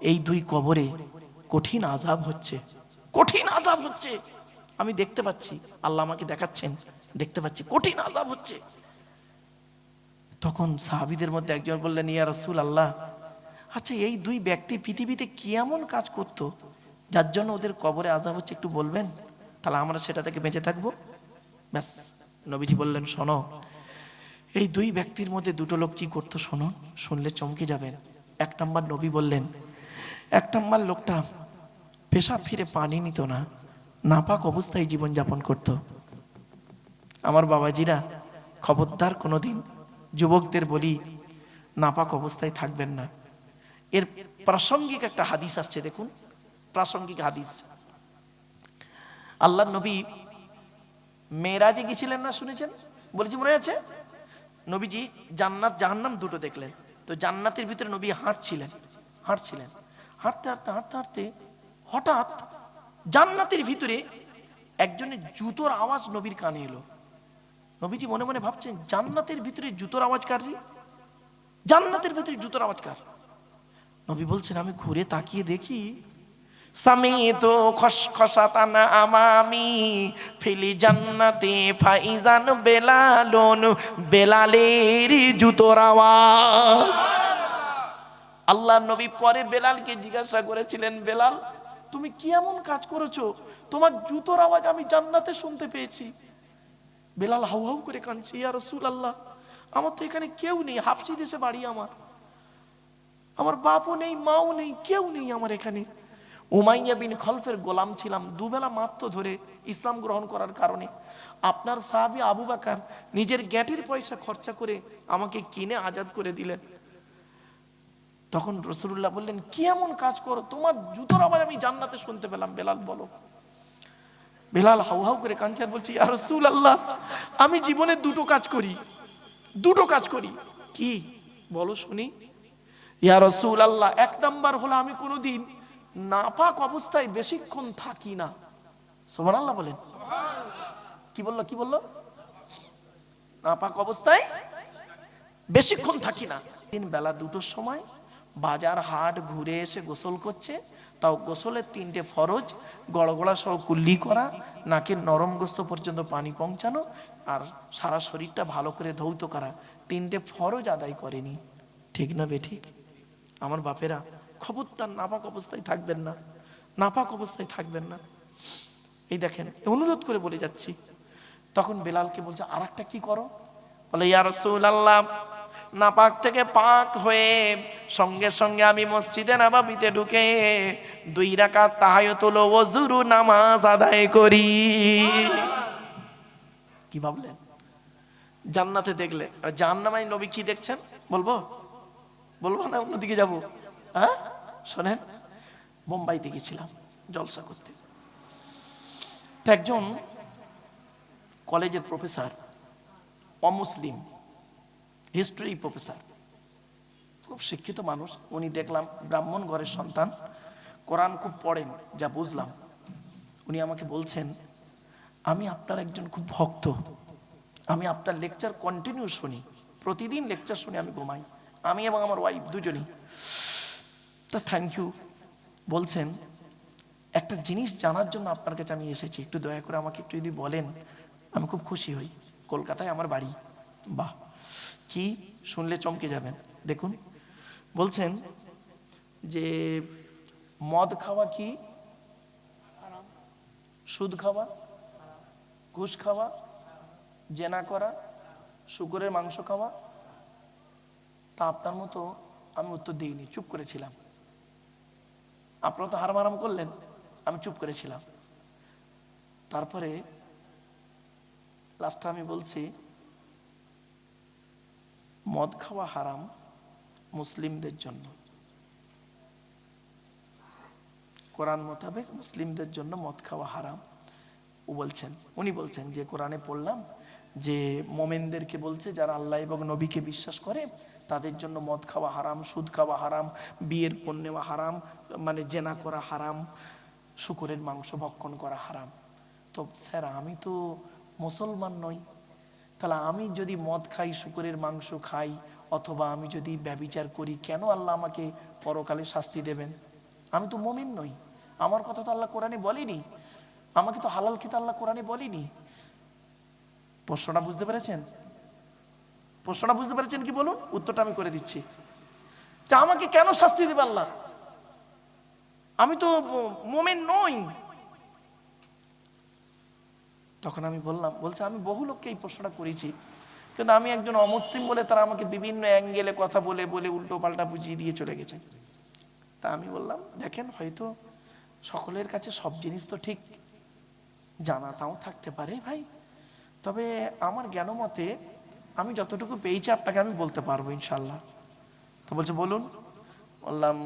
এই দুই কবরে কঠিন আযাব হচ্ছে, কঠিন আযাব হচ্ছে। আমি দেখতে পাচ্ছি, আল্লাহ আমাকে দেখাচ্ছেন, দেখতে পাচ্ছি কঠিন আযাব হচ্ছে। তখন সাহাবীদের মধ্যে একজন বললেন, ইয়া রাসূলুল্লাহ, আচ্ছা এই দুই ব্যক্তি পৃথিবীতে কি এমন কাজ করত যার জন্য ওদের কবরে আযাব হচ্ছে, একটু বলবেন, তাহলে আমরা সেটা থেকে বেঁচে থাকবো। ব্যাস, নবীজি বললেন, শোনো, এই দুই ব্যক্তির মধ্যে দুটো লোক কি করতো শোনো, শুনলে চমকে যাবেন। এক নম্বর, নবী বললেন, এক নম্বর লোকটা পেশাব ফিরে পানি নিত না, নাপাক অবস্থায় জীবনযাপন করত। আমার বাবাজিরা, খবরদার কোনোদিন যুবকদের বলি নাপাক অবস্থায় থাকবেন না। এর প্রাসঙ্গিক একটা হাদিস আসছে, দেখুন প্রাসঙ্গিক হাদিস। আল্লাহর নবী মেরাজে গেছিলেন না, শুনেছেন? বলেছি, মনে আছে? নবীজি জান্নাত জাহান্নাম দুটো দেখলেন। তো জান্নাতের ভিতরে নবী হাঁটছিলেন, হাঁটতে হাঁটতে হাঁটতে হাঁটতে হঠাৎ জান্নাতের ভিতরে একজনের জুতোর আওয়াজ নবীর কানে এলো। নবীজি মনে মনে ভাবছেন, জান্নাতের ভিতরে জুতোর আওয়াজ কার রে? জান্নাতের ভিতরে জুতোর আওয়াজ কার? নবী বলছেন, আমি ঘুরে তাকিয়ে দেখি, সামিতু খসখসাতান আমামি ফিলি জান্নাতে ফাইজান বেলালুন, বেলালের জুতোর আওয়াজ। আল্লাহ নবী পরে বেলালকে জিজ্ঞাসা করেছিলেন, বেলাল তুমি কি এমন কাজ করেছো, তোমার জুতোর আওয়াজ আমি জান্নাতে শুনতে পেয়েছি। বেলাল হাউ হাউ করে কাঁদছে, ইয়া রাসূলুল্লাহ, আমার তো এখানে কেউ নেই, হাফসি দেশে বাড়ি, আমার বাপও নেই, মাও নেই, কেউ নেই আমার এখানে। উমাইয়া বিন খলফের গোলাম ছিলাম, দুবেলা মাত্র ধরে ইসলাম গ্রহণ করার কারণে আপনার সাহাবী আবু বকর নিজের গ্যাটির পয়সা খরচা করে আমাকে কিনে আজাদ করে দিলেন। তখন রাসূলুল্লাহ বললেন, কি এমন কাজ করো, তোমার জুতোর আওয়াজ আমি জান্নাতে শুনতে পেলাম, বেলাল বলো। বেলাল হাউ হাউ করে কাঁদছে আর বলছে, ইয়া রাসূলুল্লাহ, আমি জীবনে দুটো কাজ করি, দুটো কাজ করি। কি বলো শুনি? ইয়া রাসূলুল্লাহ, এক নাম্বার হলো আমি কোনোদিন নাপাক অবস্থায় বেশিক্ষণ থাকি না। সুবহানাল্লাহ বলেন। কি বললো, কি বললো? নাপাক অবস্থায় বেশিক্ষণ থাকি না। তিন বেলা দুটোর সময় বাজার হাট ঘুরে এসে গোসল করছে, তাও গোসলের তিনটে ফরজ, গড়গড়া সহ কুল্লি করা, নাকের নরম গোস্ত পর্যন্ত পানি পৌঁছানো, আর সারা শরীরটা ভালো করে ধৌত করা, তিনটে ফরজ আদায় করেনি। ঠিক না বেঠিক? আমার বাপেরা, খবরদার নাপাক অবস্থায় থাকবেন না, নাপাক অবস্থায় থাকবেন না। এই দেখেন, অনুরোধ করে বলে যাচ্ছি। তখন বেলালকে বলছে, আর একটা কি করো? বলে, ইয়া রাসূলুল্লাহ, নাপাক থেকে পাক হয়ে সঙ্গে সঙ্গে আমি মসজিদে নববীতে ঢুকে 2 রাকাত তাহাজ্জুদুল ওযুর নামাজ আদায় করি। কি ভাবলেন? জান্নাতে দেখলে, জাহান্নামে নবী কি দেখছেন বলবো? বলবো না অন্যদিকে যাবো? হ্যাঁ শোনেন, মুম্বাইতে গেছিলাম জলসা করতে। একজন কলেজের প্রফেসর, অমুসলিম, হিস্ট্রি প্রফেসর, খুব শিক্ষিত মানুষ উনি। দেখলাম ব্রাহ্মণ ঘরের সন্তান, কোরআন খুব পড়েন যা বুঝলাম। উনি আমাকে বলছেন, আমি আপনার একজন খুব ভক্ত, আমি আপনার লেকচার কন্টিনিউ শুনি, প্রতিদিন লেকচার শুনে আমি ঘুমাই, আমি এবং আমার ওয়াইফ দুজনই। তা থ্যাংক ইউ। বলছেন, একটা জিনিস জানার জন্য আপনার কাছে আমি এসেছি, একটু দয়া করে আমাকে একটু যদি বলেন আমি খুব খুশি হই। কলকাতায় আমার বাড়ি। বাহ, কি? শুনলে চমকে যাবেন। দেখুন, বলছেন যে মদ খাওয়া কি? সুদ খাওয়া, ঘুষ খাওয়া, জেনা করা, শুকরের মাংস খাওয়া। তা আপনার মতো আমি উত্তর দিইনি, চুপ করেছিলাম। আপনারা তো হারাম হারাম করলেন, আমি চুপ করেছিলাম। তারপরে লাস্টে আমি বলছি, মদ খাওয়া হারাম মুসলিমদের জন্য, কোরআন মোতাবেক মুসলিমদের জন্য মদ খাওয়া হারাম। উনি বলছেন যে কোরআনে পড়লাম যে মোমেনদেরকে বলছে যারা আল্লাহ এবং নবীকে বিশ্বাস করে তাদের জন্য মদ খাওয়া হারাম, সুদ খাওয়া হারাম, বিয়ের পণ নেওয়া হারাম, মানে জেনা করা হারাম, শুকরের মাংস ভক্ষণ করা হারাম। তো স্যার, আমি তো মুসলমান নই, তাহলে আমি যদি মদ খাই, শুকরের মাংস খাই, অথবা আমি যদি ব্যভিচার করি কেন আল্লাহ আমাকে পরকালে শাস্তি দেবেন? আমি তো মুমিন নই, আমার কথা তো আল্লাহ কোরআনে বলেনি, আমাকে তো হালাল খেতে আল্লাহ কোরআনে বলেনি। প্রশ্নটা বুঝতে পেরেছেন? প্রশ্নটা বুঝতে পেরেছেন কি বলুন? উত্তরটা আমি করে দিচ্ছি। তা আমাকে কেন শাস্তি দেবে আল্লাহ? আমি তো মুমিন নই। তখন আমি বলছে আমি বহু লোককে এই প্রশ্নটা করেছি, কিন্তু আমি একজন অমুসলিম বলে তারা আমাকে বিভিন্ন অ্যাঙ্গেলে কথা বলে বলে উল্টো পাল্টা বুঝিয়ে দিয়ে চলে গেছে। তা আমি বললাম, দেখেন হয়তো সকলের কাছে সব জিনিস তো ঠিক জানা তাও থাকতে পারে ভাই, তবে আমার জ্ঞান মতে আমি যতটুকু পেয়েছি আপনাকে আমি বলতে পারবো ইনশাল্লাহ। তো বলছে বলুন। বললাম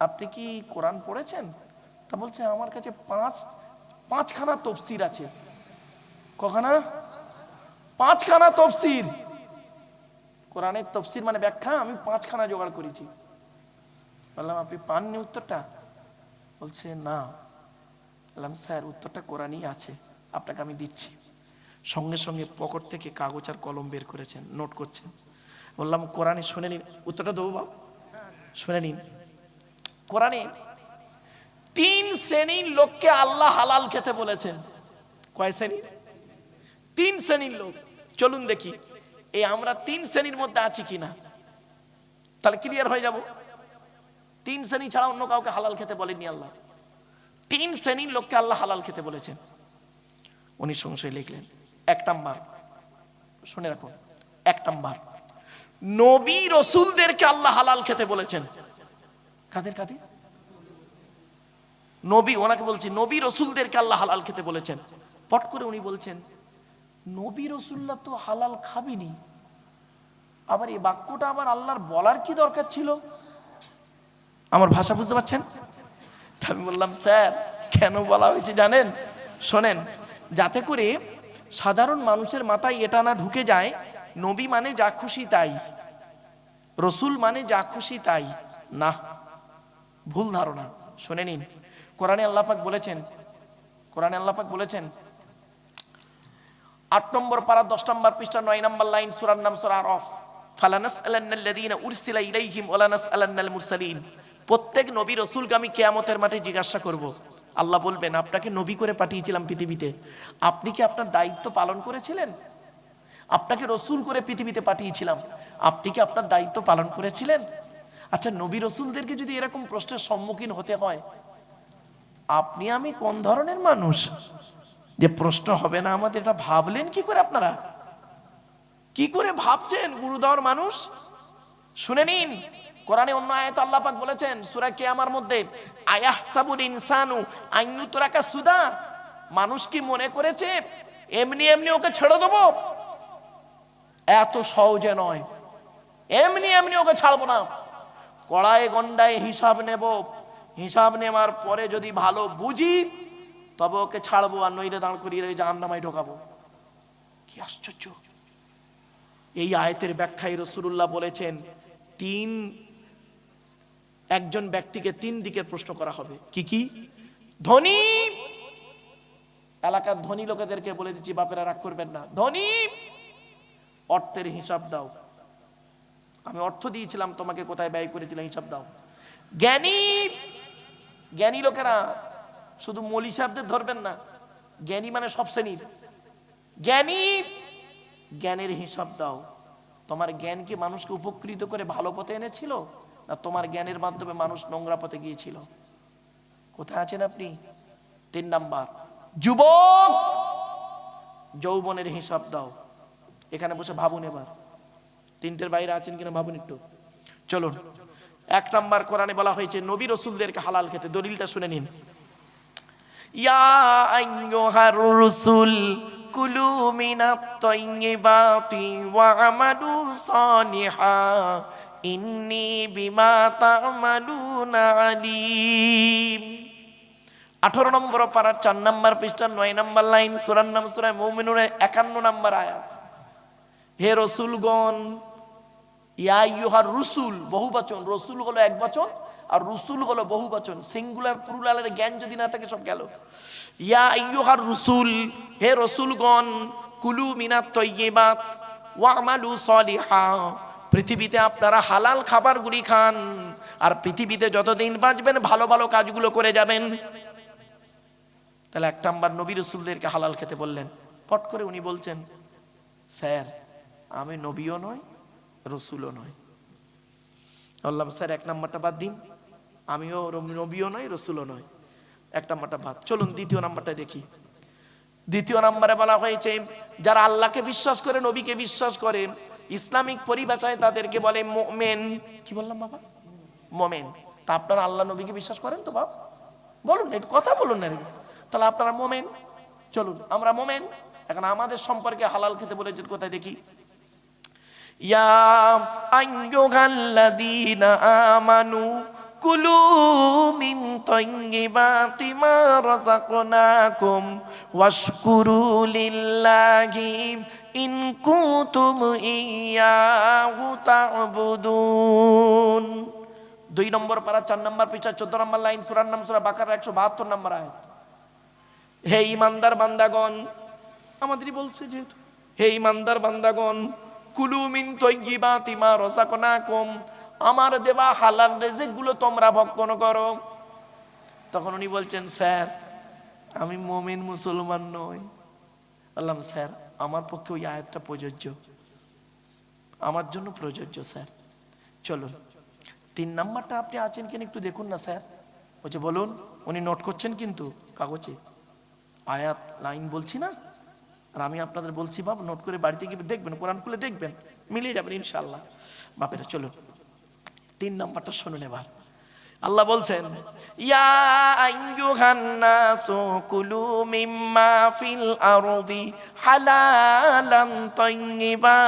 আপনি কি কোরআন পড়েছেন? তা বলছে আমার কাছে পাঁচখানা তফসির আছে। কখানা? পাঁচখানা তফসির। কোরআনের তফসির মানে ব্যাখ্যা আমি পাঁচখানা জোগাড় করেছি। বললাম আপনি পাননি উত্তরটা? বলছে না। বললাম স্যার উত্তরটা কোরআনই আছে, আপনাকে আমি দিচ্ছি। সঙ্গে সঙ্গে পকেট থেকে কাগজ আর কলম বের করেছেন, নোট করছেন। বললাম কোরআনে শুনে নিন, উত্তরটা দেবো বাবা, শুনে নিন। কোরআনে 3 শ্রেণীর লোককে আল্লাহ হালাল খেতে বলেছেন। কয় শ্রেণী? 3 শ্রেণীর লোক। চলুন দেখি এই আমরা 3 শ্রেণীর মধ্যে আছি কিনা, তাহলে ক্লিয়ার হয়ে যাব। 3 শ্রেণী ছাড়া অন্য কাউকে হালাল খেতে বলেননি আল্লাহ। 3 শ্রেণীর লোককে আল্লাহ হালাল খেতে বলেছেন। উনি সংশয় লিখলেন 1 নাম্বার, শুনে রাখুন, 1 নাম্বার নবী রসুলদেরকে আল্লাহ হালাল খেতে বলেছেন। কাদের কাদের? নবী, ওনাকে বলছি নবী রসুলদেরকে আল্লাহ হালাল খেতে বলেছেন। পট করে উনি বলছেন নবী রসুল্লাহ তো হালাল খাবিনি, আবার এই বাক্যটা আবার আল্লাহর বলার কি দরকার ছিল? আমার ভাষা বুঝতে পারছেন? আমি বললাম স্যার কেন বলা হয়েছে জানেন? শোনেন, যাতে করে সাধারণ মানুষের মাথায় এটা না ঢুকে যায় নবী মানে যা খুশি তাই, রসুল মানে যা খুশি তাই। না, ভুল ধারণা। শুনে নিন, কোরআনে আল্লাহ পাক বলেছেন, কোরআনে আল্লাহ পাক বলেছেন 8 নম্বর পারা 10 নম্বর পৃষ্ঠা 9 নম্বর লাইন, সূরার নাম সূরা আরাফ, ফালানাসআলান্নাল্লাযীনা উরসিলা ইলাইহিম ওয়া লানাসআলান্নাল মুরসালিন। প্রত্যেক নবী রাসূলকে আমি কিয়ামতের মাঠে জিজ্ঞাসা করব। আল্লাহ বলবেন আপনাকে নবী করে পাঠিয়েছিলাম পৃথিবীতে, আপনি কি আপনার দায়িত্ব পালন করেছিলেন? আপনাকে রসুল করে পৃথিবীতে পাঠিয়েছিলাম, আপনি কি আপনার দায়িত্ব পালন করেছিলেন? আচ্ছা, নবী রসুলদেরকে যদি এরকম প্রশ্নের সম্মুখীন হতে হয়, আপনি আমি কোন ধরনের মানুষ যে প্রশ্ন হবে না আমাদের? এটা ভাবলেন কি করে? আপনারা কি করে ভাবছেন গুরুধর মানুষ? শুনে নিন, কোরআনে অন্য আয়াত আল্লাহ পাক বলেছেন সূরা কিয়ামার মধ্যে, আয়াহসাবুল ইনসানু আন ইউতরাকা সুদা। মানুষ কি মনে করেছে এমনি এমনি ওকে ছেড়ে দেবো? এত সহজে নয়, এমনি এমনি ওকে ছাড়বো না। কড়ায় গন্ডায় হিসাব নেব, হিসাব নেওয়ার পরে যদি ভালো বুঝি তবে ওকে ছাড়বো, আর নইলে দাঁড় করিয়ে জাহান্নামায় ঢোকাবো। কি আশ্চর্য! এই আয়াতের ব্যাখ্যায় রাসূলুল্লাহ বলেছেন একজন ব্যক্তিকে 3 দিকের প্রশ্ন করা হবে। কি কি? ধনী, এলাকার ধনী লোকেদেরকে বলে দিচ্ছি, বাপেরা রাগ করবেন না, ধনী অর্থের হিসাব দাও, আমি অর্থ দিয়েছিলাম তোমাকে, কোথায় ব্যয় করেছিলাম হিসাব দাও। জ্ঞানী, জ্ঞানী লোকেরা, শুধু মৌলী সাহেবদের ধরবেন না, জ্ঞানী মানে সব শ্রেণীর জ্ঞানী, জ্ঞানের হিসাব দাও। তোমার জ্ঞান কি মানুষকে উপকৃত করে ভালো পথে এনেছিল, না তোমার জ্ঞানের মাধ্যমে মানুষ নোংরা পথে গিয়েছিল? কোথায় আছেন আপনি? 3 নাম্বার, যুবক, যৌবনের হিসাব দাও। এখানে বসে ভাবুন, এবার 3টের বাইরে আছেন কিনা ভাবুন একটু। চলুন, 1 নাম্বার কোরআনে বলা হয়েছে নবী রাসূলদেরকে হালাল খেতে। দলিলটা শুনে নিন। ইয়া আইয়ুহার রাসূল কুলু মিনাত তাইয়্যিবাতি ওয়া আমালু সালিহা ইন্নী বিমা তা'মালুনা আলীম। 18 নম্বর পারার 4 নম্বর পৃষ্ঠা 9 নম্বর লাইন, সূরার নাম সূরা মুমিনুনের 51 নম্বর আয়াত। হে রাসূলগণ, ইয়া আইয়ুহার রাসূল বহুবচন, রাসূল হলো একবচন আর রাসূল হলো বহুবচন। সিঙ্গুলার প্লুরালের জ্ঞান যদি না থাকে সব গেল। ইয়া আইয়ুহার রাসূল, হে রাসূলগণ, কুলু মিনাত তাইয়্যিবাত ওয়া আমালু সালিহা, পৃথিবীতে আপনারা হালাল খাবারগুলি খান, আর পৃথিবীতে যতদিন বাঁচবেন ভালো ভালো কাজগুলো করে যাবেন। তাহলে এক নাম্বার নবী রাসূলদেরকে হালাল খেতে বললেন। পট করে উনি বলছেন, স্যার আমি নবীও নয় রসুলও নয়। বললাম স্যার এক নাম্বারটা বাদ দিন, আমিও নবীও নয় রসুলও নয়, এক নাম্বারটা বাদ। চলুন দ্বিতীয় নাম্বারটা দেখি। দ্বিতীয় নাম্বারে বলা হয়েছে যারা আল্লাহকে বিশ্বাস করে, নবীকে বিশ্বাস করে, ইসলামিক পরিভাষায় তাদেরকে বলে মুমিন। কি বললাম বাবা? মুমিন। তা আপনারা আল্লাহ নবীকে বিশ্বাস করেন তো বাবা? বলুন একটু কথা বলুন না। তাহলে আপনারা মুমিন, চলুন আমরা মুমিন। এখন আমাদের সম্পর্কে হালাল খেতে বলেছেন কোথায় দেখি। ইয়া আইয়ুহাল্লাযীনা আমানু কুলু মিন তাইয়্যিবাতি মা রাযাকনাকুম ওয়াশকুরু লিল্লাহি ইন কুনতুম ইয়্যাহু তা'বুদুন। 2 নম্বর পারা 4 নম্বর পৃষ্ঠা 14 নম্বর লাইন, সূরার নাম সূরা বাকারা 172 নম্বর আয়াত। হে ঈমানদার বান্দাগণ, আমাদেরই বলছে যেহেতু, হে ঈমানদার বান্দাগণ, কুলু মিন তাইয়্যিবাতি মা রাযাকনাকুম, আমার দেওয়া হালাল রিজিকগুলো তোমরা ভক্ষণ করো। তখন উনি বলছেন, স্যার আমি মুমিন মুসলমান নই। বললাম স্যার আমার পক্ষে ওই আয়াতটা প্রযোজ্য, আমার জন্য প্রযোজ্য স্যার। চলুন 3 নাম্বারটা আপনি আছেন কিনা একটু দেখুন না স্যার। বলছে বলুন। উনি নোট করছেন কিন্তু কাগজে, আয়াত লাইন বলছি না, আর আমি আপনাদের বলছি বাপ, নোট করে বাড়িতে গিয়ে দেখবেন, কোরআন খুলে দেখবেন, মিলিয়ে যাবেন ইনশাআল্লাহ বাপেরা। চলুন 3 নাম্বারটা শুনুন এবার। আল্লাহ বলছেন, ইয়া আইয়ুহান নাসু কুলু মিম্মা ফিল আরদি হালালান তাইয়্যিবা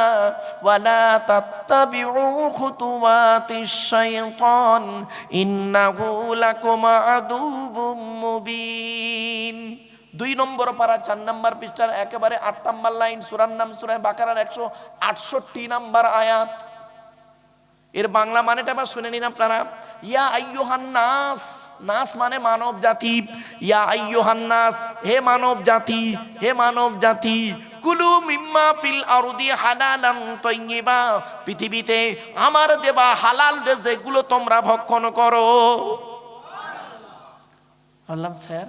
ওয়া লা তাত্তাবিউ খুতুওয়াতিশ শাইতান ইন্নাহু লাকুম আদুউম মুবিন। 2 নম্বর পারা 4 নম্বর পৃষ্ঠার একেবারে 8 নম্বর লাইন, সূরার নাম সূরা বাকারার 168 নম্বর আয়াত। এর বাংলা মানেটা আবার শুনে নিন আপনারা। ইয়া আইয়ুহান নাস, নাস মানে মানব জাতি। ইয়া আইয়ুহান নাস, হে মানব জাতি, হে মানব জাতি, কুলু মিম্মা ফিল আরদি হালালান তাইয়্যিবা, পৃথিবীতে আমার দেওয়া হালাল রিজিকগুলো তোমরা ভক্ষণ করো। বললাম স্যার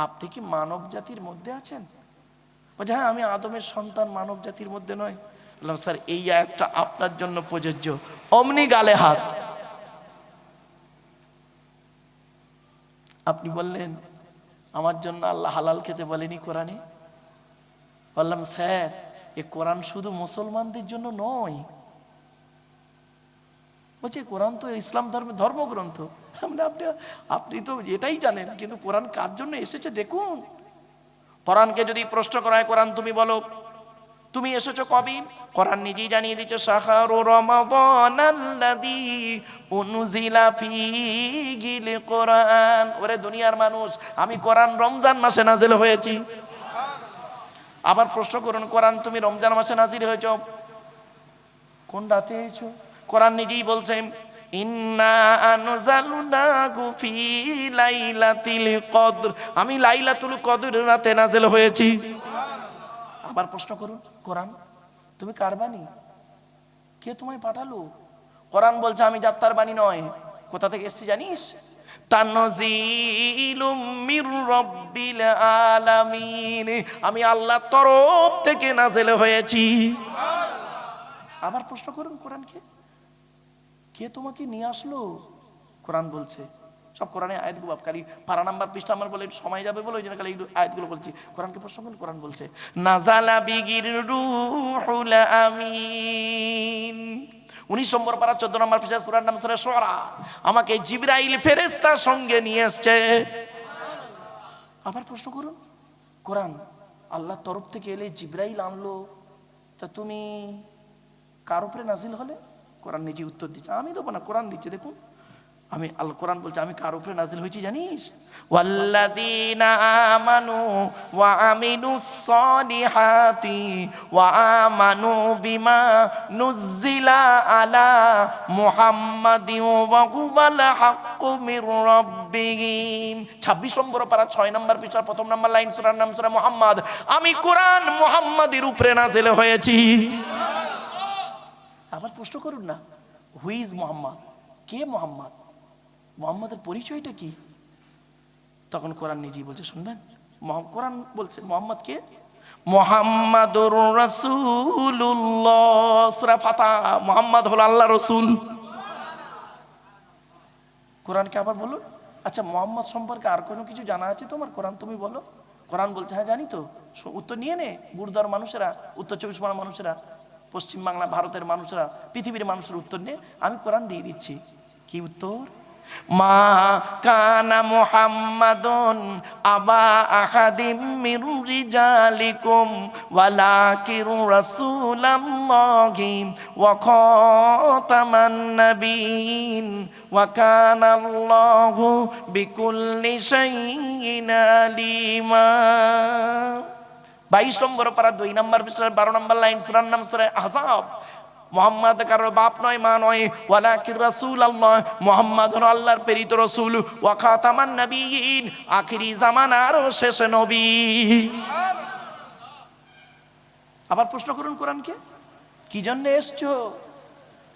আপনি কি মানব জাতির মধ্যে আছেন? বলছে হ্যাঁ আমি আদমের সন্তান, মানব জাতির মধ্যে নয়। বললাম স্যার এই আয়াতটা আপনার জন্য প্রযোজ্য। অমনি গালে হাত। আপনি বললেন আমার জন্য আল্লাহ হালাল খেতে বলেনি কোরআনে। বললাম স্যার এ কোরআন শুধু মুসলমানদের জন্য নয়। বলছে কোরআন তো ইসলাম ধর্মের ধর্মগ্রন্থ। আপনি তো এটাই জানেন, কিন্তু কোরআন কার জন্য এসেছে দেখুন। কোরআনকে যদি প্রশ্ন করা হয়, কোরআন তুমি বলো তুমি এসেছো কবে? কোরআন নিজেই জানিয়ে দিচ্ছে, শাহরু রমাদানাল্লাযী উনজিলা ফীহিল কোরআন। ওরে দুনিয়ার মানুষ, আমি কোরআন রমজান মাসে নাজিল হয়েছি। আবার প্রশ্ন করুন, কোরআন তুমি রমজান মাসে নাজিল হয়েছো, কোন রাতে হয়েছো? কোরআন নিজেই বলছেন, ইন্না আনজালনাহু ফী লাইলাতিল কদর, আমি লাইলাতুল কদর রাতে নাজিল হয়েছি। আবার প্রশ্ন করুন, কোরআন তুমি কার বাণী? কে তোমায় পাঠালো? কোরআন বলছে আমি জাত্তার বাণী নয়। কোথা থেকে এসেছি জানিস? তানজিলুম মির রাব্বিল আলামিন, আমি আল্লাহর তরফ থেকে নাজিল হয়েছি। আবার প্রশ্ন করুন কোরআনকে, কে তোমাকে নিয়ে আসলো? কোরআন বলছে। সব কোরআনে আয়াতগুলো খালি পারা নাম্বার পৃষ্ঠা আমার বলে সময় যাবে বলে ওই জন্য খালি আয়াতগুলো বলছি। কোরআনকে প্রশ্ন করুন, কোরআন বলছে নাজালা বিগির রূহুল আমিন। 19 নম্বর পারা 14 নম্বর পৃষ্ঠা, সূরার নাম সূরা শুআরা। আমাকে জিবরাইল ফেরেশতা সঙ্গে নিয়ে এসেছে। আবার প্রশ্ন করুন, কোরআন আল্লাহর তরফ থেকে এলে জিবরাইল আনলো, তা তুমি কার উপরে নাজিল হলে? কোরআন নিজে উত্তর দিচ্ছে, আমি দেবো না, কোরআন দিচ্ছে। দেখুন আমি আল্লাহ কোরআন বলছে আমি কার উপরে নাজিল হয়েছি জানিস? ওয়াল্লাযীনা আমানু ওয়া আমিলুস সলিহাতি ওয়া আমানু বিমা নুজ্জিলা আলা মুহাম্মাদিন ওয়া হুয়াল হাক্কু মির রাব্বিহিম। 26 নম্বর পারা 6 নম্বর পৃষ্ঠার 1 নম্বর লাইন, সূরার নাম সূরা মুহাম্মদ। আমি কোরআন মুহাম্মাদের উপরে নাজিল হয়েছি। আবার প্রশ্ন করুন না, হু ইজ মোহাম্মদ, কে মোহাম্মদ, মোহাম্মদের পরিচয়টা কি? তখন কোরআন নিজেই বলছে, শুনবেন, কোরআন বলছে মোহাম্মদ কে? মুহাম্মাদুর রাসূলুল্লাহ, সূরা ফাতিহা। মুহাম্মদ হলো আল্লাহ রসুল। কোরআনকে আবার বলুন, আচ্ছা মোহাম্মদ সম্পর্কে আর কোনো কিছু জানা আছে তোমার? কোরআন তুমি বলো। কোরআন বলছে, হ্যাঁ জানি তো। উত্তর নিয়ে নে, গুরুদার মানুষেরা, উত্তর 24 পরগনার মানুষেরা, পশ্চিম বাংলা, ভারতের মানুষরা, পৃথিবীর মানুষের উত্তর নে, আমি কোরআন দিয়ে দিচ্ছি। কি উত্তর? মা কানা মুহাম্মাদুন আবা আহাদিম মির রিজালিকুম ওয়ালাকিন রাসূলুল্লাহি ওয়া খাতামান নাবিয়িন ওয়া কানা আল্লাহু বিকুল্লি শাইইন আলিমা। 22 নম্বর পারা 2 নম্বর পৃষ্ঠার 12 নম্বর লাইন, সূরার নাম সূরা আহজাব। মুহাম্মদ কারো বাপ নয়, মা নয়, ওয়ালাকিন রাসূলুল্লাহ, মুহাম্মদ হলো আল্লাহর প্রেরিত রাসূল, ওয়া খাতামান নাবিয়িন, আখিরি জামানার শেষ নবী। আবার প্রশ্ন করুন কোরআনকে, কি জন্য এসছো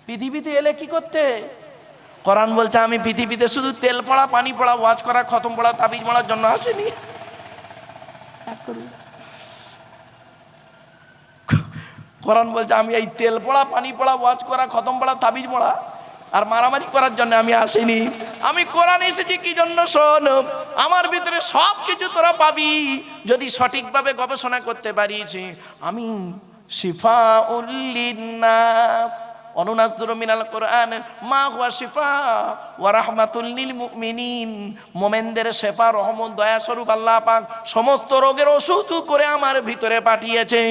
পৃথিবীতে? এলে কি করতে? কোরআন বলছে, আমি পৃথিবীতে শুধু তেল পড়া, পানি পড়া, ওয়াজ করা, খতম পড়া, তাবিজ পড়ার জন্য আসেনি। কোরআন বলছে, আমি এই তেল পড়া, পানি পড়া, ওয়াজ করা, খতম পড়া, তাবিজ পড়া আর মারামারি করার জন্য আমি আসিনি। আমি কোরআন এসেছি কি জন্য? শোন, আমার ভিতরে সব কিছু তোরা পাবি যদি সঠিকভাবে গবেষণা করতে পারিস। আমি শিফাউল লিন্নাস, অনুনাজ্জিলু মিনাল কোরআন মা হুয়া শিফা ওয়া রাহমাতুল লিল মুমিনিন। মুমিনদের শেফা, রহমত, দয়া স্বরূপ আল্লাহ পাক সমস্ত রোগের ওষুধ করে আমার ভিতরে পাঠিয়েছে।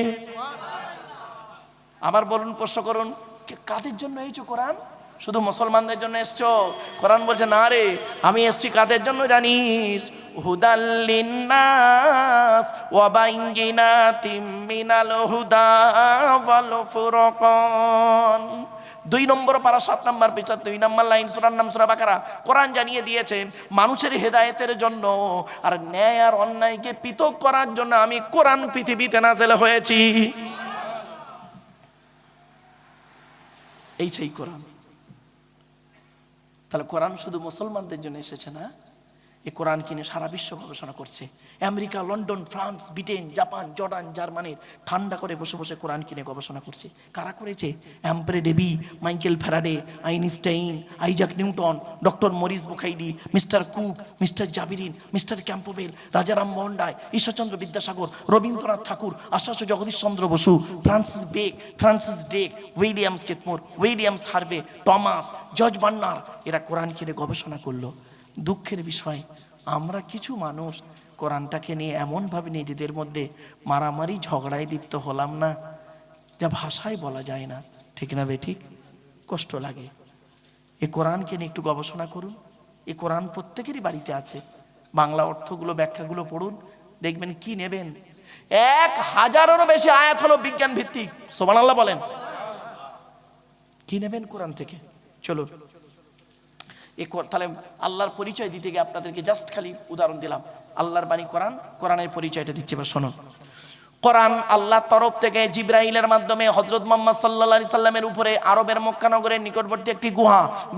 আবার বলুন, প্রশ্ন করুন, কাদের জন্য এইছো কোরআন? শুধু মুসলমানদের জন্য এসছো? কোরআন বলছে, না রে, আমি এসছি কাদের জন্য জানিস? হুদাল লিন্নাস ওয়া বাইয়িনাতিম মিনাল হুদা ওয়াল ফুরকান। 2 নম্বর পারা 7 নম্বর পৃষ্ঠা 2 নম্বর লাইন, সূরার নাম সূরা বাকারা। কোরআন জানিয়ে দিয়েছে মানুষের হেদায়েতের জন্য আর ন্যায় আর অন্যায়কে পৃথক করার জন্য আমি কোরআন পৃথিবীতে নাযিল হয়েছি। এই সেই কোরআন। তাহলে কোরআন শুধু মুসলমানদের জন্য এসেছে না, এই কোরআন কিনে সারা বিশ্ব গবেষণা করছে। America, London, France, Britain, Japan, Jordan, জার্মানির ঠান্ডা করে বসে বসে কোরআন কিনে গবেষণা করছে। কারা করেছে? Humphry Davy, Michael Faraday, Einstein, Isaac Newton, doctor Maurice Bucaille, mister Cook, mister জাবিরিন, mister Campbell, Rajaram Mohan Roy, Ishwarchandra Vidyasagar, Rabindranath Tagore, Acharya Jagadish Chandra Bose, Francis ডেক, উইলিয়ামস কেতমোর, Williams Harvey, Thomas, George Bernard, এরা কোরআন কিনে গবেষণা করলো। দুঃখের বিষয়, আমরা কিছু মানুষ কোরআনটাকে নিয়ে এমনভাবে নিজেদের মধ্যে মারামারি, ঝগড়ায় লিপ্ত হলাম না, যা ভাষায় বলা যায় না। ঠিক না বে ঠিক? কষ্ট লাগে। এই কোরআনকে নিয়ে একটু গবেষণা করুন। এই কোরআন প্রত্যেকেরই বাড়িতে আছে। বাংলা অর্থগুলো, ব্যাখ্যাগুলো পড়ুন, দেখবেন কি নেবেন। 1000-এরও বেশি আয়াত হলো বিজ্ঞান ভিত্তিক। সুবহানাল্লাহ বলেন। কি নেবেন কোরআন থেকে? চলুন, তাহলে আল্লাহর পরিচয় দিতে গিয়ে আপনাদেরকে জাস্ট খালি উদাহরণ দিলাম। আল্লাহর বাণী কোরআন, কোরআনের পরিচয়টা দিচ্ছি, এবার শুনুন। কোরআন আল্লাহর তরফ থেকে জিবরাইলের মাধ্যমে হযরত মুহাম্মদ সাল্লাল্লাহু আলাইহি সাল্লামের উপরে আরবের মক্কা নগরের নিকটবর্তী একটি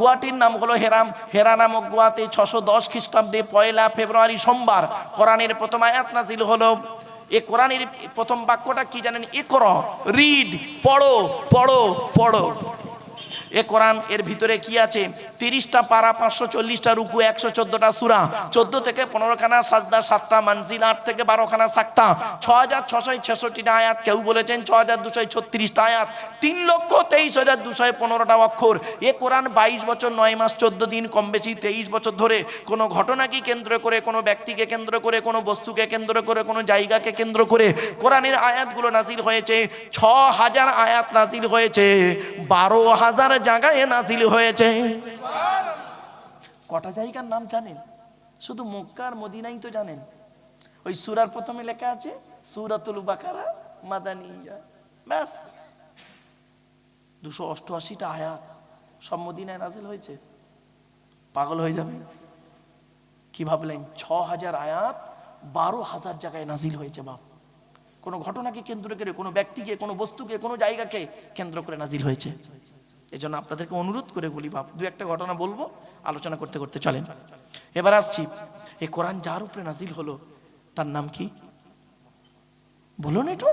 গুহাটির নাম হলো হেরা নামক গুহাতে 610 খ্রিস্টাব্দে 1 ফেব্রুয়ারি সোমবার কোরআনের প্রথম আয়াত নাযিল হলো। এই কোরআনের প্রথম বাক্যটা কি জানেন? ইকরা, রিড, পড়ো পড়ো পড়ো। এ কোরআন, এর ভিতরে কি আছে? 30টা পারা, 540টা রুকু, 114টা সূরা, 14 থেকে 15খানা সাজদা, 7টা মানজিল, 8 থেকে 12খানা সাক্তা, 6666টা আয়াত, কেউ বলেছেন 6236টা আয়াত, 3,23,215টা অক্ষর। এ কোরআন 22 বছর 9 মাস 14 দিন, কম বেশি 23 বছর ধরে কোনো ঘটনাকে কেন্দ্র করে, কোনো ব্যক্তিকে কেন্দ্র করে, কোনো বস্তুকে কেন্দ্র করে, কোনো জায়গাকে কেন্দ্র করে কোরআনের আয়াতগুলো নাজিল হয়েছে। 6000 আয়াত নাজিল হয়েছে, 12,000 জায়গায় নাজিল হয়েছে। কটা জায়গার নাম জানেন? শুধু মক্কা আর মদিনাই তো জানেন। ওই সূরার প্রথমে লেখা আছে সূরাতুল বাকারা মাদানিয়া, ব্যাস। 288টা আয়াত সব মদিনায় নাজিল হয়েছে। পাগল হয়ে যাবে। কি ভাবলেন? 6000 আয়াত 12,000 জায়গায় নাজিল হয়েছে। বাপ, কোনো ঘটনাকে কেন্দ্র করে, কোনো ব্যক্তিকে, কোনো বস্তুকে, কোনো জায়গাকে কেন্দ্র করে নাজিল হয়েছে। এই জন্য আপনাদেরকে অনুরোধ করে বলি বাপ, দু একটা ঘটনা বলবো, আলোচনা করতে করতে চলেন। এবার আসছি, এই কোরআন যার উপরে নাজিল হলো তার নাম কি বলুন একটু?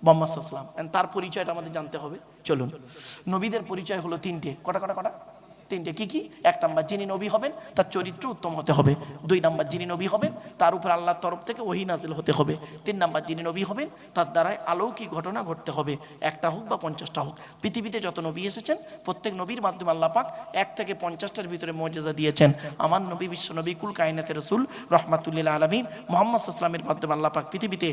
মুহাম্মদ সাল্লাল্লাহু আলাইহি ওয়াসাল্লাম। তার পরিচয়টা আমাদের জানতে হবে। চলুন, নবীদের পরিচয় হলো তিনটে। কটা কটা কটা? তিনটে। কি কি? এক নাম্বার, যিনি নবী হবেন তার চরিত্র উত্তম হতে হবে। দুই নাম্বার, যিনি নবী হবেন তার উপর আল্লাহর তরফ থেকে ওহী নাজিল হতে হবে। তিন নাম্বার, যিনি নবী হবেন তার দ্বারাই অলৌকিক ঘটনা ঘটতে হবে, একটা হোক বা 50টা হোক। পৃথিবীতে যত নবী এসেছেন প্রত্যেক নবীর মাধ্যমে আল্লাহ পাক 1 থেকে 50টার ভিতরে মুজিজা দিয়েছেন। আমার নবী, বিশ্ব নবী, কুল কায়নাতের রাসূল, রাহমাতুল লিল আলামিন মুহাম্মদ সাল্লাল্লাহু আলাইহি ওয়াসাল্লামের মাধ্যমে আল্লাহ পাক পৃথিবীতে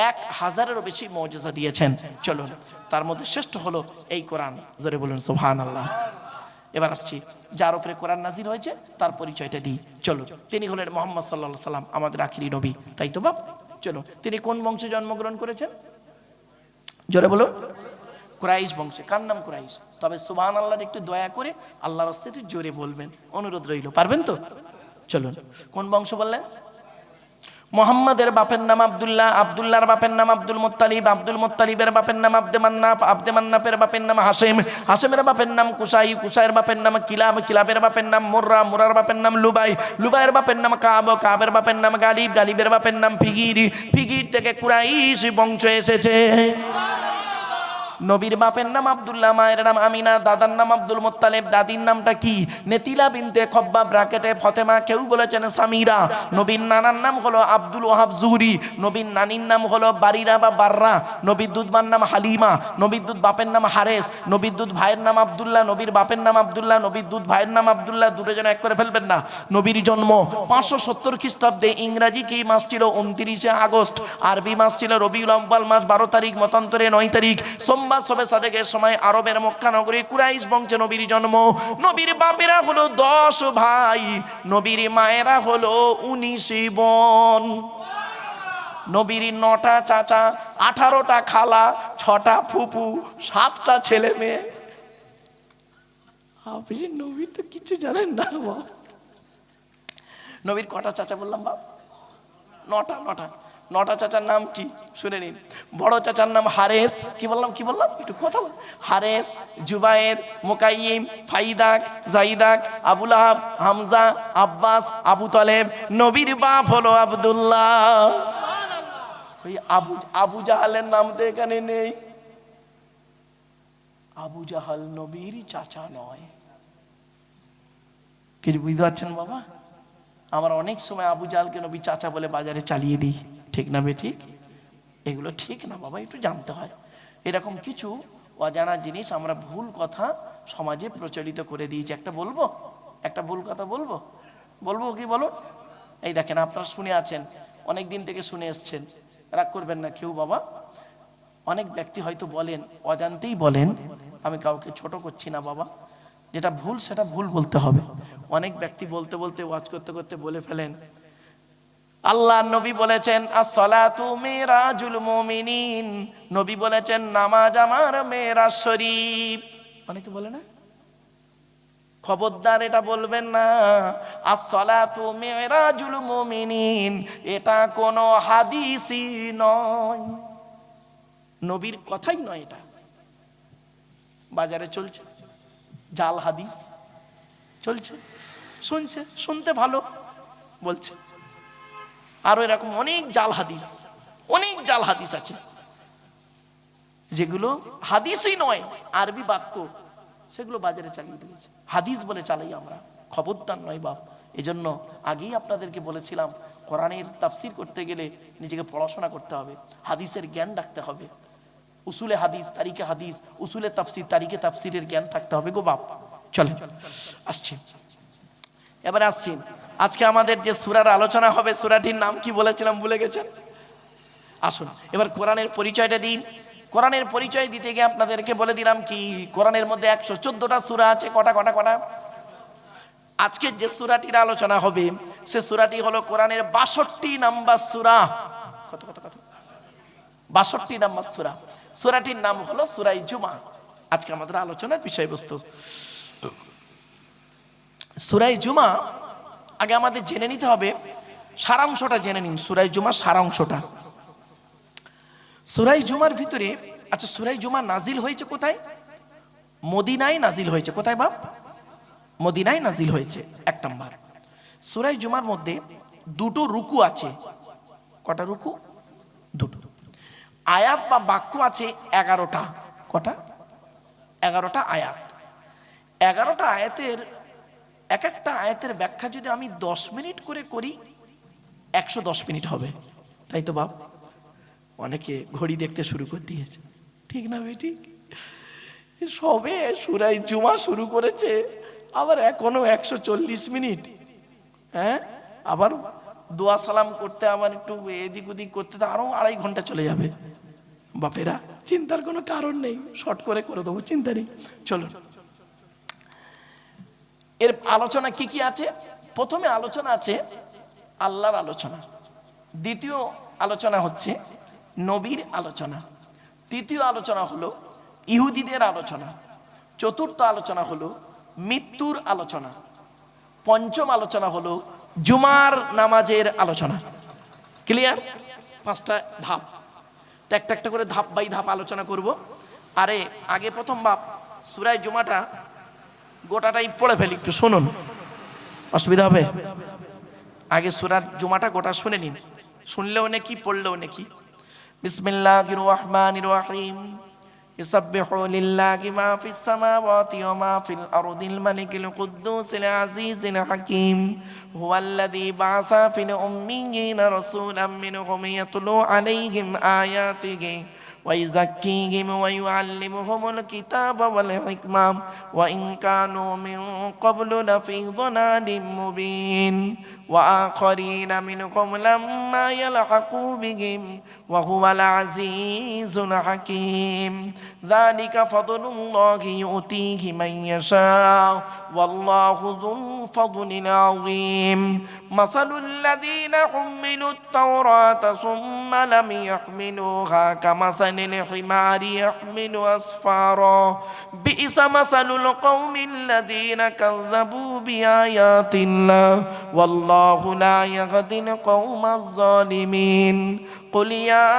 1000-এরও বেশি মুজিজা দিয়েছেন। চলুন, তার মধ্যে শ্রেষ্ঠ হলো এই কোরআন। জোরে বলুন সুবহানাল্লাহ। এবার আসছি, যার উপরে কোরআন নাজিল হয়েছে তার পরিচয়টা দিই। চলো, তিনি হলেন মুহাম্মদ সাল্লাল্লাহু আলাইহি সাল্লাম, আমাদের আখিরি নবী, তাই তো বাপ? চলো, তিনি কোন বংশে জন্মগ্রহণ করেছেন? জোরে বলুন। কুরাইশ বংশে। কার নাম? কুরাইশ। তবে সুবহানাল্লাহ একটু দয়া করে আল্লাহর রাস্তায় একটু জোরে বলবেন, অনুরোধ রইল। পারবেন তো? চলুন, কোন বংশ বললেন? মুহাম্মাদের বাপের নাম আব্দুল্লাহ, আব্দুল্লাহর বাপের নাম আব্দুল মুত্তালিব, আব্দুল মুত্তালিবের বাপের নাম আব্দে মান্নাফ, আব্দে মান্নাফের বাপের নাম হাশেম, হাশেমের বাপের নাম কুসাই, কুসাইয়ের বাপের নাম কিলাব, কিলাবের বাপের নাম মুররা, মুরার বাপের নাম লুবাই, লুবাইয়ের বাপের নাম কাব, কাবের বাপের নাম গালিব, গালিবের বাপের নাম ফিগির, ফিগির থেকে কুরাইশ বংশ এসেছে। নবীর বাপের নাম আব্দুল্লাহ, মায়ের নাম আমিনা, দাদার নাম আব্দুল মুত্তালিব, দাদির নামটা কি? নেতিলা বিনতে খব্বাব ব্রাকেটে ফতেমা, কেউ বলেছেন সামিরা। নবীর নানার নাম হলো আব্দুল ওয়াহাব জুহরি, নবীর নানির নাম হলো বারিরা বা বাররা, নবীর দুধমার নাম হালিমা, নবীর দুধ বাপের নাম হারেস, নবীর দুধ ভাইয়ের নাম আব্দুল্লাহ, নবীর বাপের নাম আব্দুল্লাহ, নবীর দুধ ভাইয়ের নাম আব্দুল্লাহ, দুটো যেন এক করে ফেলবেন না। নবীর জন্ম 570 খ্রিস্টাব্দে, ইংরাজি কি মাস ছিল? 29শে আগস্ট, আরবি মাস ছিল রবিউল আউয়াল মাস 12 তারিখ, মতান্তরে 9 তারিখ, সোমবার সবে সাদেকের সময় আরবের মক্কা নগরী কুরাইশ বংশে নবীর জন্ম। নবীর বাপেরা হলো 10 ভাই, নবীর মায়েরা হলো 19 বোন। নবীর 9টা চাচা, 18টা খালা, 6টা ফুপু, 7টা ছেলে মেয়ে। আপনি নবীর তো কিছু জানেন না বাপ। নবীর কটা চাচা বললাম বাপ? 9টা চাচার নাম কি শুনে নিন। বড় চাচার নাম হারেস। কি বললাম? একটু কথা বল। হারেস, জুবায়ের, মুকাইয়িম, ফাইদাক, জাইদাক, আবুল আহাব, হামজা, আব্বাস, আবু তালেব। নবীর বাপ হলো আব্দুল্লাহ। ওই আবু জাহালের নাম তো এখানে নেই। আবু জাহাল নবীর চাচা নয়। কিছু বুঝতে পারছেন বাবা? আমরা অনেক সময় আবু জাহালকে নবী চাচা বলে বাজারে চালিয়ে দিই, ঠিক না বে? ঠিক, এগুলো ঠিক না বাবা, একটু জানতে হয়। এরকম কিছু অজানা জিনিস আমরা ভুল কথা সমাজে প্রচলিত করে দিয়েছি। একটা ভুল কথা বলবো কি বলুন? এই দেখেন, আপনারা শুনে আছেন, অনেক দিন থেকে শুনে এসছেন, রাগ করবেন না কেউ বাবা। অনেক ব্যক্তি হয়তো বলেন, অজান্তেই বলেন, আমি কাউকে ছোট করছি না বাবা, যেটা ভুল সেটা ভুল বলতে হবে। অনেক ব্যক্তি বলতে বলতে, ওয়াজ করতে করতে বলে ফেলেন, আল্লাহ নবী বলেছেন as-salatu মিরাজুল মুমিনিন, নবী বলেছেন নামাজ আমার মেরাজ শরীফ। অনেকে বলে না, খবরদার এটা বলবেন না। as-salatu মিরাজুল মুমিনিন, এটা কোনো হাদিসই নয়, নবীর কথাই নয়। এটা বাজারে চলছে জাল হাদিস, চলছে, শুনতে ভালো বলছে। আরো এরকম অনেক জাল হাদিস আছে যেগুলো হাদিসই নয়, আরবি বাক্য, সেগুলো বাজারে চালিয়ে দিয়েছে, হাদিস বলে চালাই আমরা। খবরদার নয় বাপ। এজন্য আগেই আপনাদেরকে বলেছিলাম, কোরআনের তাফসির করতে গেলে নিজেকে পড়াশোনা করতে হবে, হাদিসের জ্ঞান রাখতে হবে। উসুলে হাদিস, তারিকে হাদিস, উসুলে তাফসির, তারিকে তাফসিরের জ্ঞান থাকতে হবে গো বাপ। চলেন আসছি, এবারে আসছি। আজকে আমাদের যে সূরার আলোচনা হবে, সূরাটির নাম কি বলেছিলাম ভুলে গেছেন? আসুন এবার কোরআনের পরিচয়টা দিন। কোরআনের পরিচয় দিতে গিয়ে আপনাদেরকে বলে দিলাম কি, কোরআনের মধ্যে 114টা সূরা আছে। কটা? আজকে যে সূরাটির আলোচনা হবে সে সূরাটি হলো কোরআনের 62 নাম্বার সূরা। কত 62 নাম্বার সূরা। সূরাটির নাম হলো সূরা জুমা। আজকে আমাদের আলোচনার বিষয়বস্তু সূরা জুমা। আগে আমাদের জেনে নিতে হবে সারাংশটা, জেনে নিন সূরা জুমা সারাংশটা। সূরা জুমার ভিতরে, আচ্ছা সূরা জুমা নাজিল হয়েছে কোথায়? মদিনায় নাজিল হয়েছে। কোথায় বাপ? মদিনায় নাজিল হয়েছে। এক নম্বর। সূরা জুমার মধ্যে দুটো রুকু আছে। কটা রুকু? দুটো। আয়াত বা বাক্য আছে 11টা। কটা? 11টা আয়াত। 11টা আয়াতের এক একটা আয়াতের ব্যাখ্যা যদি আমি 10 মিনিট করে করি 110 মিনিট হবে, তাই তো বাপ? অনেকে ঘড়ি দেখতে শুরু করে দিয়েছে, ঠিক না বেটি? সবে সূরা জুমা শুরু করেছে, আবার এখনো 140 মিনিট। হ্যাঁ, আবার দোয়া সালাম করতে, আবার একটু এদিক ওদিক করতে তো আরো 2.5 ঘন্টা চলে যাবে। বাপেরা, চিন্তার কোনো কারণ নেই, শর্ট করে দেবো, চিন্তা নেই। চলো, এর আলোচনা কি কি আছে? প্রথমে আলোচনা আছে আল্লাহর আলোচনা, দ্বিতীয় আলোচনা হচ্ছে নবীর আলোচনা, তৃতীয় আলোচনা হলো ইহুদিদের আলোচনা, চতুর্থ আলোচনা হলো মৃত্যুর আলোচনা, পঞ্চম আলোচনা হলো জুমার নামাজের আলোচনা। ক্লিয়ার? 5টা ধাপ। একটা একটা করে ধাপ বাই ধাপ আলোচনা করব। আরে আগে প্রথম বাপ সূরা জুমাটা গোটাটাই পড়ে ফেলি, একটু শুনুন, অসুবিধা হবে? আগে সূরা জুমাটা গোটা শুনে নিন, শুনলেও নাকি পড়লেও নাকি। বিসমিল্লাহির রহমানির রহিম। ইউসাব্বিহু লিল্লাহি মা ফিস সামাওয়াতি ওয়া মা ফিল আরদিল মালিকিল কুদ্দুসিল আজিজিল হাকীম হুয়াল্লাযী বা'আসা ফিল উম্মিয়িনা রাসূলাম মিনহুম ইয়াতলু আলাইহিম আয়াতিহি ওয়া ইউযাক্কিহিম ওয়া ইউআল্লিমুহুমুল কিতাবা ওয়াল হিকমা ওয়া ইন কানু মিন ক্বাবলু লাফী যালালিম মুবিন ওয়া আখারিনা মিনহুম লাম্মা ইয়ালহাকু বিহিম ওয়া হুয়াল আজিজুল হাকীম যালিকা ফাদলুল্লাহি ইউতিহি মান ইয়াশা ওয়াল্লাহু যুল ফাদলিল আযীম মাসালুল লাযীনা হুমিলুত তাওরাতা সুম্মা লাম ইয়াহমিলুহা কামাসালিল হিমারি ইয়াহমিলু আসফারা বিইসা মাসালুল কওমিল লাযীনা কাযযাবু বিআয়াতিল্লাহ ওয়াল্লাহু লা ইয়াহদিল কওমাজ যালিমিন قل يا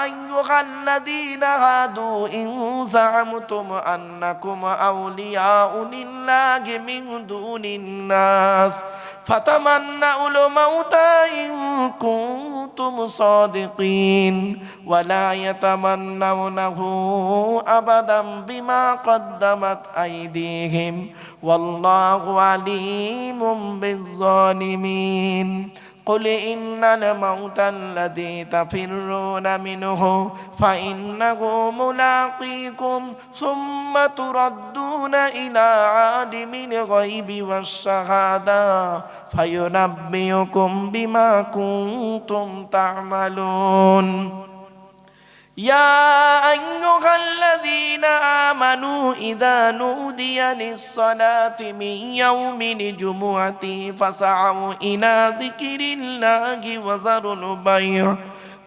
أيها الذين هادوا إن زعمتم أنكم أولياء لله من دون الناس فتمنوا الموت إن كنتم صادقين ولا يتمنونه أبدا بما قدمت أيديهم والله عليم بالظالمين قل إن الموت الذي تفرون منه فإنه ملاقيكم ثم تردون إلى عالم الغيب والشهادة فينبئكم بما كنتم تعملون يا أيها الذين آمنوا إذا نودي للصلاة من يوم الجمعة فاسعوا إلى ذكر الله وذروا البيع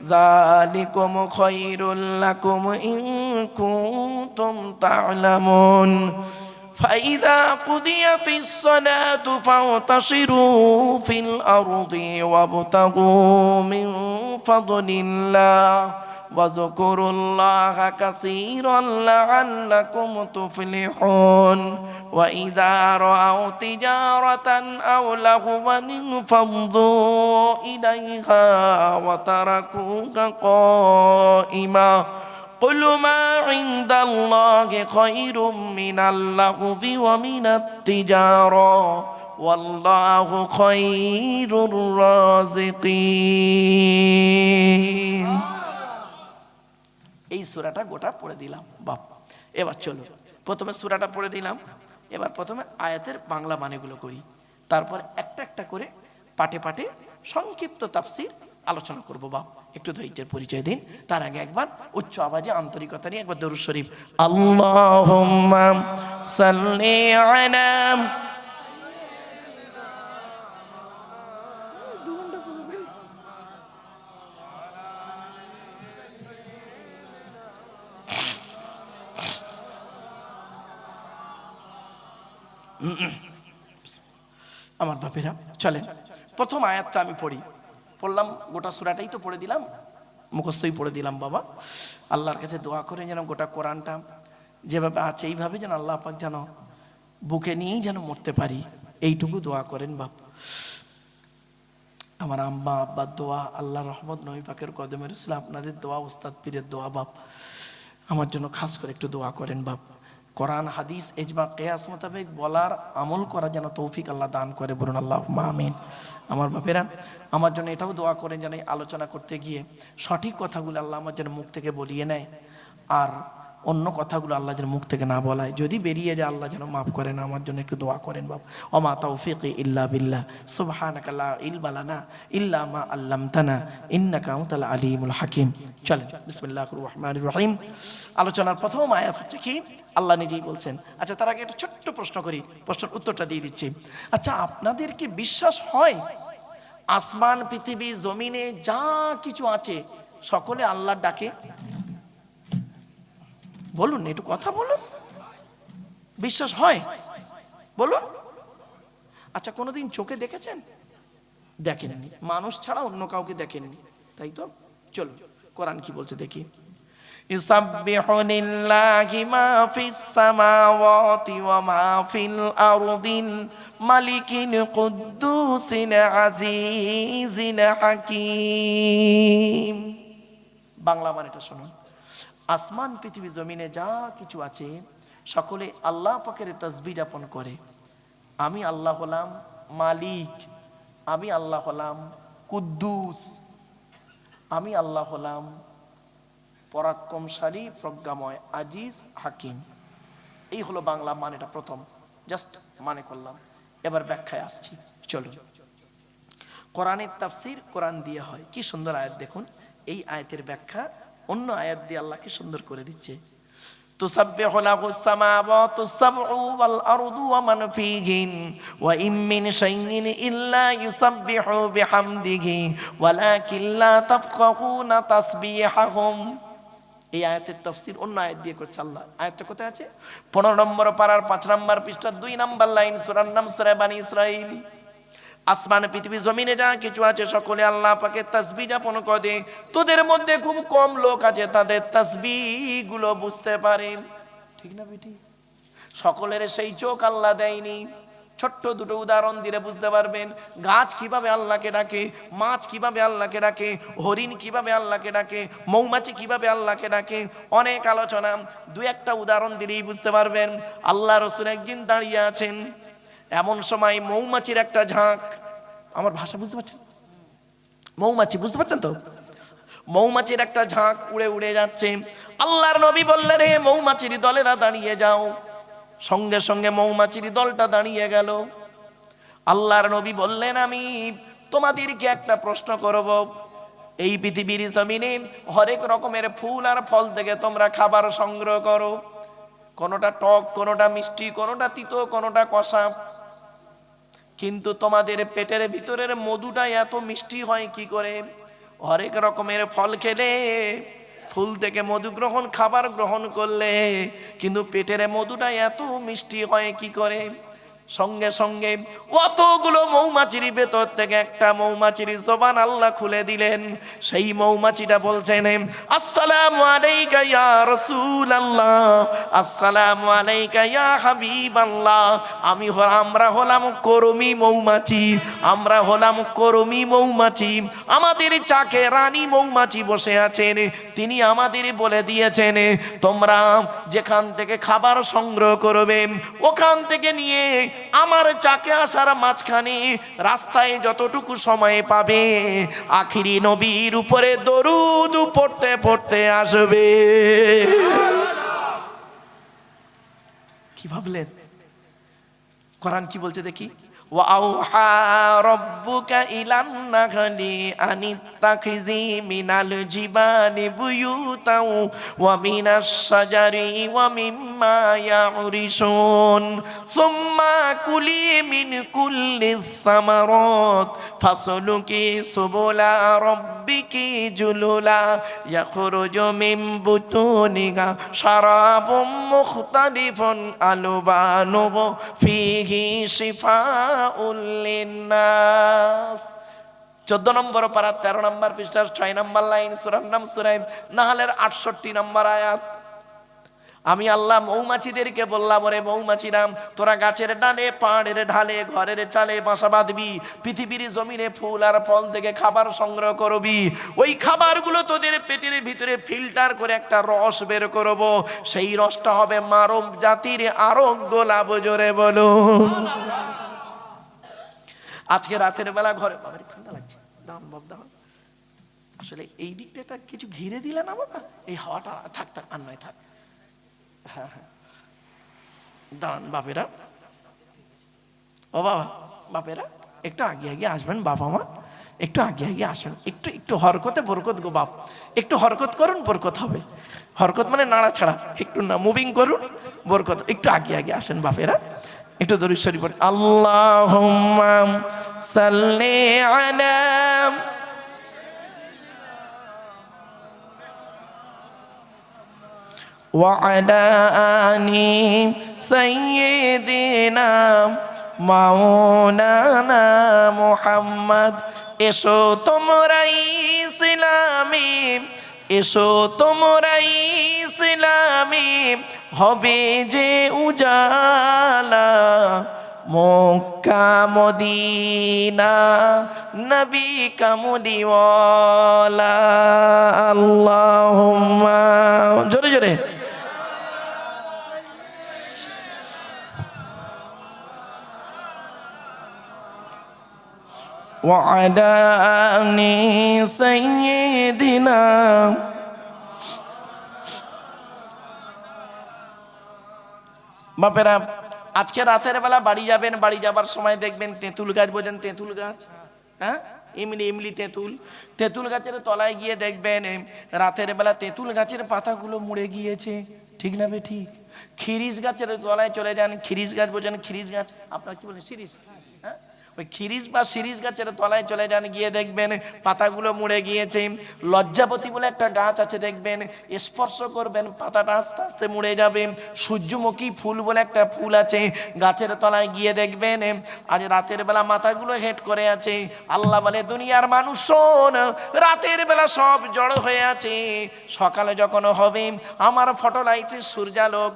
ذلكم خير لكم إن كنتم تعلمون فإذا قضيت الصلاة فانتشروا في الأرض وابتغوا من فضل الله واذكروا الله كثيرا لعلكم تفلحون وإذا رأوا تجارة أو لهوا انفضوا إليها وتركوك قائما قل ما عند الله خير من اللهو ومن التجارة والله خير الرازقين এই সূরাটা গোটা পড়ে দিলাম বাপ। এবার চলো, প্রথমে সূরাটা পড়ে দিলাম, এবার প্রথমে আয়াতের বাংলা মানেগুলো করি, তারপর একটা একটা করে পাটে পাটে সংক্ষিপ্ত তাফসীর আলোচনা করব বাপ। একটু ধৈর্যের পরিচয় দিন, তার আগে একবার উচ্চ আওয়াজে আন্তরিকতা নিয়ে একবার দরুদ শরীফ আল্লাহুম্মা সাল্লি আলা আমার বাপেরা। চলেন প্রথম আয়াতটা আমি পড়ি, পড়লাম, গোটা সূরাটাই তো পড়ে দিলাম, মুখস্থই পড়ে দিলাম বাবা। আল্লাহর কাছে দোয়া করে যেন গোটা কোরআনটা যেভাবে আছে এইভাবে যেন আল্লাহ পাক যেন বুকে নিয়েই যেন মরতে পারি, এইটুকু দোয়া করেন বাপ। আমার আম্মা আব্বার দোয়া, আল্লাহ রহমত, নবী পাকের কদমের রসুল, আপনাদের দোয়া, উস্তাদ পীরের দোয়া বাপ, আমার জন্য খাস করে একটু দোয়া করেন বাপ। কোরআন হাদিস ইজমা কিয়াস মোতাবেক বলার আমল করা যেন তৌফিক আল্লাহ দান করে, বলুন আল্লাহুম্মা আমিন। আমার বাপেরা আমার জন্য এটাও দোয়া করেন যেন আলোচনা করতে গিয়ে সঠিক কথাগুলো আল্লাহ আমার যেন মুখ থেকে বলিয়ে নেয়, আর অন্য কথাগুলো আল্লাহ যেন মুখ থেকে না বলায়, যদি বেরিয়ে যায় আল্লাহ যেন মাফ করেন। আমার জন্য একটু দোয়া করেন বাপ। ওমা তাওফিকি ইল্লা বিল্লাহ, সুবহানাকা লা ইলমা লানা ইল্লা মা আল্লামতানা ইন্নাকা আনতাল আলিমুল হাকিম। চলেন বিসমিল্লাহির রহমানির রহিম। আলোচনার প্রথম আয়াত হচ্ছে কি, আল্লাহ নিজেই বলছেন। আচ্ছা, তার আগে একটা ছোট্ট প্রশ্ন করি, প্রশ্নের উত্তরটা দিয়ে দিচ্ছি। আচ্ছা, আপনাদের কি বিশ্বাস হয় আসমান পৃথিবী জমিনে যা কিছু আছে সকলে আল্লাহর ডাকে? বলুন, একটু কথা বলুন। বিশ্বাস হয়? বলুন। আচ্ছা, কোনোদিন চোখে দেখেছেন? দেখেননি, মানুষ ছাড়া অন্য কাউকে দেখেননি, তাই তো? চলো কোরআন কি বলছে দেখি। ইউসাব্বিহু লিল্লাহি মা ফিস সামাওয়াতি ওয়া মা ফিল আরদিল মালিকিল কুদ্দুসিল আজিজিল হাকীম। বাংলা মানেটা শুনুন। আসমান পৃথিবী জমিনে যা কিছু আছে সকলে আল্লাহ পাকের তাসবিহ যাপন করে। আমি আল্লাহ হলাম মালিক, আমি আল্লাহ হলাম কুদ্দুস, আমি আল্লাহ হলাম পরাক্রমশালী, প্রজ্ঞাময়, আজিজ, হাকিম। এই হলো বাংলা মানেটা, প্রথম জাস্ট মানে করলাম। এবার ব্যাখ্যায় আসছি, চলো। কোরআনের তাফসীর কোরআন দিয়ে হয়। কি সুন্দর আয়াত দেখুন। এই আয়াতের ব্যাখ্যা অন্য আয়াত দিয়ে আল্লাহ কি সুন্দর করে দিচ্ছে। তুসাব্বিহু লাহুস সামাওয়াতুস সাবউ ওয়াল আরদু ওয়া মান ফীহিন ওয়া ইম মিন শাইইন ইল্লা ইউসাব্বিহু বিহামদিহি ওয়ালাকিন লা তাফকাহুনা তাসবিহাহুম। এই আয়াতের তাফসীর অন্য আয়াত দিয়ে করছে আল্লাহ। আয়াতটা কোথায় আছে? 15 নম্বর পারার 5 নম্বর পৃষ্ঠা 2 নম্বর লাইন, সূরার নাম সূরা বানী ইসরাঈল। আসমান পৃথিবী জমিনে যা কিছু আছে সকলে আল্লাহ পাকের তাসবিহ যাপন করে। তোদের মধ্যে খুব কম লোক আছে তাদের তাসবিহ গুলো বুঝতে পারে, ঠিক না বেটি? সকলের সেই চোখ আল্লাহ দেয়নি। ছোট্ট দুটো উদাহরণ দিলে বুঝতে পারবেন। গাছ কিভাবে আল্লাহকে ডাকে, মাছ কিভাবে আল্লাহকে ডাকে, হরিণ কিভাবে আল্লাহকে ডাকে, মৌমাছি কিভাবে আল্লাহকে ডাকে, অনেক আলোচনা। দু একটা উদাহরণ দিলেই বুঝতে পারবেন। আল্লাহ রাসূল একদিন দাঁড়িয়ে আছেন, এমন সময় মৌমাছির একটা ঝাঁক, আমার ভাষা বুঝতে পারছেন? মৌমাছি বুঝতে পারছেন তো? মৌমাছির একটা ঝাঁক উড়ে উড়ে যাচ্ছে। আল্লাহর নবী বললেন, হে মৌমাছির দলেরা দাঁড়িয়ে যাও। সঙ্গে সঙ্গে মৌমাছির দলটা দাঁড়িয়ে গেল। আল্লাহর নবী বললেন, আমি তোমাদেরকে একটা প্রশ্ন করব। এই পৃথিবীর জমিনে হরেক রকমের ফুল আর ফল থেকে তোমরা খাবার সংগ্রহ করো, কোনোটা টক, কোনোটা মিষ্টি, কোনোটা তিতো, কোনোটা কষা, কিন্তু তোমাদের পেটের ভিতরের মধুটা এত মিষ্টি হয় কি করে? হরেক রকমের ফল খেলে, ফুল থেকে মধু গ্রহণ, খাবার গ্রহণ করলে, কিন্তু পেটের মধুটা এত মিষ্টি হয় কি করে? সঙ্গে সঙ্গে অতগুলো মৌমাছির ভেতর থেকে একটা মৌমাছির জবান আল্লাহ খুলে দিলেন। সেই মৌমাছিটা বলছেন, আসসালামু আলাইকা ইয়া রাসূলুল্লাহ, আসসালামু আলাইকা ইয়া হাবিবাল্লাহ। আমরা হলাম কর্মী মৌমাছি, আমরা হলাম কর্মী মৌমাছি। আমাদের চাকে রানী মৌমাছি বসে আছেন, তিনি আমাদের বলে দিয়েছেন, তোমরা যেখান থেকে খাবার সংগ্রহ করবে ওখান থেকে নিয়ে আমার চাকে আসার মাঝখানে রাস্তায় যতটুকু সময় পাবে আখিরি নবীর উপরে দরুদ পড়তে পড়তে আসবে। কি ভাবলেন? কোরআন কি বলছে দেখি। ওয়াউহা রাব্বুকা ইলান নাহলি আনিত্তাখিজি মিনাল জিবালি বুয়ুতাও ওয়া মিনাশ শাজারি ওয়া মিম্মা ইয়াউরিশুন সুম্মা কুলি মিন কুল্লিস সামারাত ফাসলুকি সুবুলা রাব্বিকি জুলুলা ইয়াখরুজু মিন বুতুনিহা শারাবুম মুখতালিফুন আলবানুহু ফীহি শিফাউল লিন্নাস। 14 নম্বর পারা 13 নম্বর পৃষ্ঠা 6 নম্বর লাইন, সূরার নাম সূরা নাহলের 68 নম্বর আয়াত। আমি আল্লাহ মৌমাছিদেরকে বললাম, ওরে মৌমাছিরা, তোরা গাছের ডালে, পাহাড়ের ঢালে, ঘরের চালে বাসা বাঁধবি, পৃথিবীর জমিনে ফুল আর ফল থেকে খাবার সংগ্রহ করবি। ওই খাবারগুলো তোদের পেটের ভিতরে ফিল্টার করে একটা রস বের করব, সেই রসটা হবে মানব জাতির আরোগ্য লাভ। জোরে বলো। আজকে রাতের বেলা ঘরে, বাবা ঠান্ডা লাগছে, দাম বাপ দাম, আসলে এই দিকটা কিছু ঘিরে দিলে না বাবা, এই হাওয়াটা থাক থাক আর নয় থাক। হ্যাঁ হ্যাঁ দাঁড়ান বাপেরা, ও বাবা বাপেরা একটু আগে আগে আসবেন, বাবা মা একটু আগে আগে আসেন, একটু একটু হরকতে বরকত গো বাপ, একটু হরকত করুন বরকত হবে। হরকত মানে নাড়াছাড়া, একটু না মুভিং করুন বরকত। একটু আগে আগে আসেন বাপেরা, একটু দরুদ শরীফ পড়ুন। আল্লাহুম্মা সাল্লি আলা وعلى آل سيدنا مولانا محمد। এসো তোমরা ইসলামী, এসো তোমরা ইসলামী, হবে যে উজালা, মক্কা মদিনা নবী কামলিওয়ালা। আল্লাহুম্মা, জোরে জোরে। وعلى آل سيدنا। বাপেরা আজকে রাতের বেলা বাড়ি যাবেন, বাড়ি যাবার সময় দেখবেন তেঁতুল গাছ, বোঝেন তেঁতুল গাছ, হ্যাঁ ইমলি ইমলি তেঁতুল, তেঁতুল গাছের তলায় গিয়ে দেখবেন রাতের বেলা তেঁতুল গাছের পাতাগুলো মুড়ে গিয়েছে, ঠিক না বে ঠিক? খিরিস গাছের তলায় চলে যান, খিরিস গাছ বোঝেন, খিরিস গাছ আপনার কি বলেন শিরিষ, হ্যাঁ ওই খিরিস বা শিরিষ গাছের তলায় চলে যান, গিয়ে দেখবেন পাতাগুলো মুড়ে গিয়েছে। লজ্জাপতি বলে একটা গাছ আছে, দেখবেন স্পর্শ করবেন পাতাটা আস্তে আস্তে মুড়ে যাবে। সূর্যমুখী ফুল বলে একটা ফুল আছে, গাছের তলায় গিয়ে দেখবেন আজ রাতের বেলা মাথাগুলো হেঁট করে আছে। আল্লাহ বলে দুনিয়ার মানুষ শোন, রাতের বেলা সব জড়ো হয়ে আছে, সকালে যখন হবে আমার ফটো লাইছে সূর্যালোক,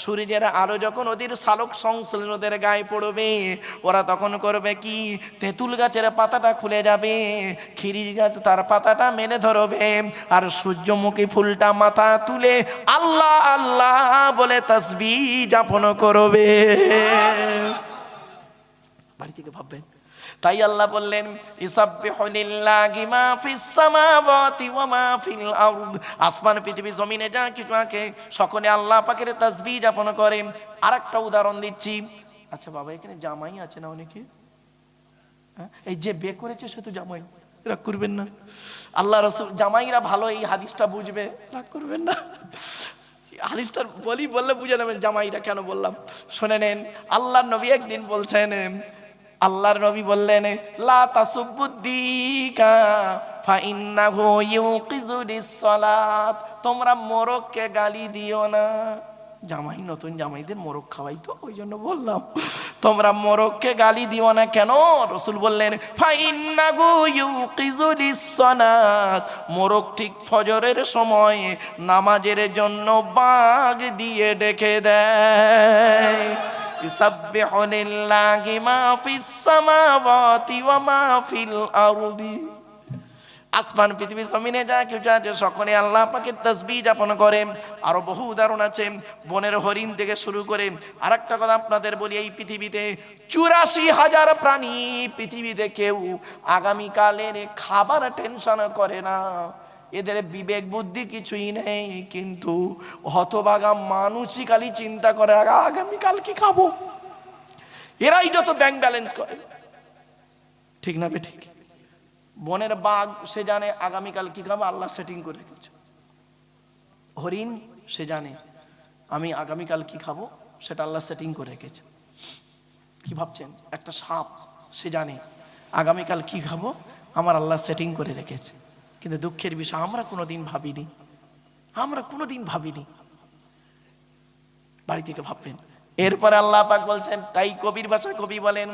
সূর্যের আলো যখন ওদের শালক সংশ্লেষ ওদের গায়ে পড়বে, ওরা তখন করবে কি, তেঁতুল গাছের পাতাটা খুলে যাবে, খিরিস গাছ তার পাতাটা মেনে ধরবে, আর সূর্যমুখী ফুলটা মাথা তুলে আল্লাহ আল্লাহ বলে তাসবিহ যাপন করবে। বাড়ি থেকে ভাববেন। তাই আল্লাহ বললেন ইসাব্বিহু লিল্লাহি মা ফিস সামাওয়াতি ওয়া মা ফিল আরদ, আসমান পৃথিবী জমিনে যা কিছু আছে সকলে আল্লাহ পাকের তাসবিহ যাপন করে। আরেকটা উদাহরণ দিচ্ছি। আচ্ছা বাবা এখানে জামাই আছে না অনেকে, এই যে বে করেছে সে তো জামাই, রাগ করবেন না। আল্লাহ রাসূল জামাইরা ভালো এই হাদিসটা বুঝবে, রাগ করবেন না। হাদিসটা বললে বুঝে নেবেন জামাইরা কেন বললাম, শুনে নেন। আল্লাহর নবী একদিন বলছেন, আল্লাহর নবী বললেন লা তাসুবুদ্দিকা ফা ইন্নাহু ইউকিজুলিস সালাত, তোমরা মোরগকে গালি দিও না। জামাই নতুন জামাইদের মোরগ খাওয়াই তো, ওই জন্য বললাম তোমরা মোরগকে গালি দিও না। কেন? রাসূল বললেন ফা ইন্নাহু ইউকিজুলিস সালাত, মোরগ ঠিক ফজরের সময় নামাজের জন্য বাগ দিয়ে ডেকে দেয়। ইসাব্বিহু লিল্লাহি মা ফিস সামাওয়াতি ওয়া মা ফিল আরদি, আসমান পৃথিবী জমিনে যা কিছু আছে সকলে আল্লাহ পাকের তাসবিহ যাপন করে। আরো বহু উদাহরণ আছে, বনের হরিণ থেকে শুরু করে। আরেকটা কথা আপনাদের বলি, এই পৃথিবীতে ৮৪,০০০ প্রাণী, পৃথিবীতে কেউ আগামীকালের খাবার টেনশন করে না, এদের বিবেক বুদ্ধি কিছুই নেই, কিন্তু হতভাগা মানুষই খালি চিন্তা করে আগামীকাল কি খাবো। এরাই যত ব্যাংক ব্যালেন্স করে, ঠিক না বে ঠিক? বনের বাঘ সে জানে আগামীকাল কি খাবো, আল্লাহ সেটিং করে রেখেছে। হরিণ সে জানে আমি আগামীকাল কি খাবো, সেটা আল্লাহ সেটিং করে রেখেছে। কি ভাবছেন? একটা সাপ সে জানে আগামীকাল কি খাবো, আমার আল্লাহ সেটিং করে রেখেছে। কিন্তু দুঃখের বিষয় আমরা কোনোদিন ভাবিনি, আমরা কোনোদিন ভাবিনি। বাড়ি থেকে ভাববেন এরপরে আল্লাহ পাক বলছেন, তাই কবির ভাষা কবি বলেন,